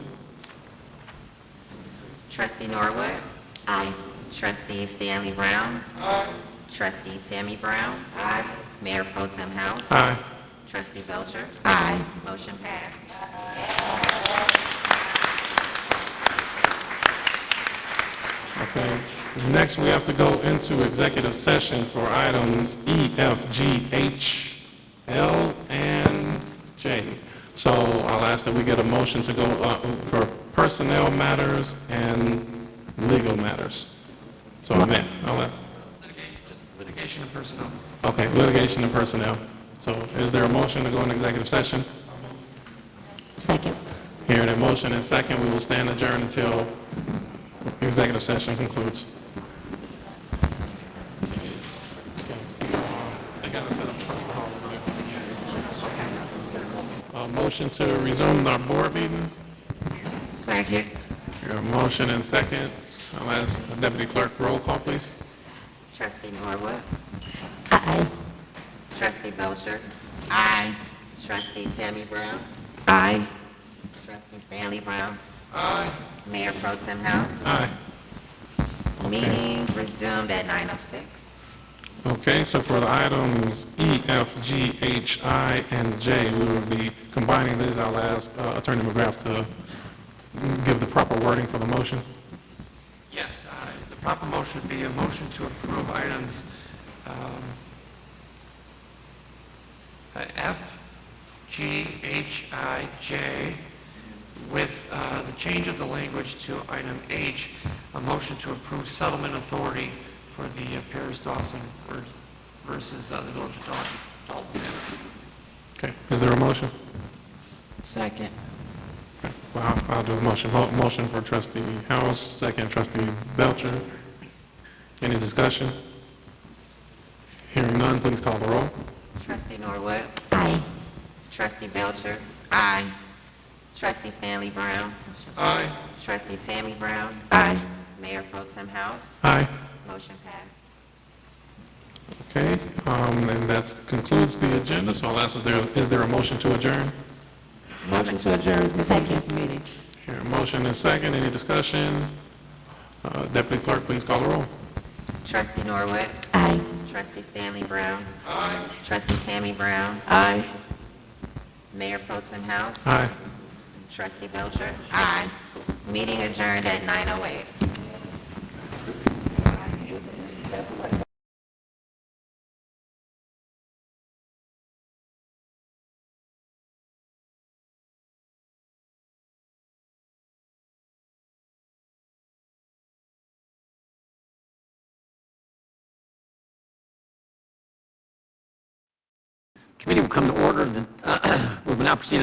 Trustee Norwood? Aye. Trustee Stanley Brown? Aye. Trustee Tammy Brown? Aye. Mayor Pro Tem House? Aye. Trustee Belcher? Aye. Motion passed. Okay. Next, we have to go into executive session for items E, F, G, H, L, and J. So I'll ask that we get a motion to go for personnel matters and legal matters. So I'll let. Litigation and personnel. Okay, litigation and personnel. So is there a motion to go into executive session? Second. Hearing a motion and second, we will stand adjourned until executive session concludes. Motion to resume our board meeting. Second. Your motion and second. I'll ask the Deputy Clerk roll call, please. Trustee Norwood? Aye. Trustee Belcher? Aye. Trustee Tammy Brown? Aye. Trustee Stanley Brown? Aye. Mayor Pro Tem House? Aye. Meeting resumed at 9:06. Okay, so for the items E, F, G, H, I, and J, we will be combining these. I'll ask Attorney McGrath to give the proper wording for the motion. Yes, the proper motion would be a motion to approve items F, G, H, I, J, with the change of the language to item H, a motion to approve settlement authority for the Paris Dawson versus the Village of Dolton. Okay, is there a motion? Second. Well, I'll do a motion. Motion for Trustee House, second Trustee Belcher. Any discussion? Hearing none, please call the roll. Trustee Norwood? Aye. Trustee Belcher? Aye. Trustee Stanley Brown? Aye. Trustee Tammy Brown? Aye. Mayor Pro Tem House? Aye. Motion passed. Okay, and that concludes the agenda, so I'll ask, is there a motion to adjourn? Motion to adjourn this meeting. Here, motion and second, any discussion? Deputy Clerk, please call the roll. Trustee Norwood? Aye. Trustee Stanley Brown? Aye. Trustee Tammy Brown? Aye. Mayor Pro Tem House? Aye. Trustee Belcher? Aye. Meeting adjourned at 9:08. Committee will come to order. We will now proceed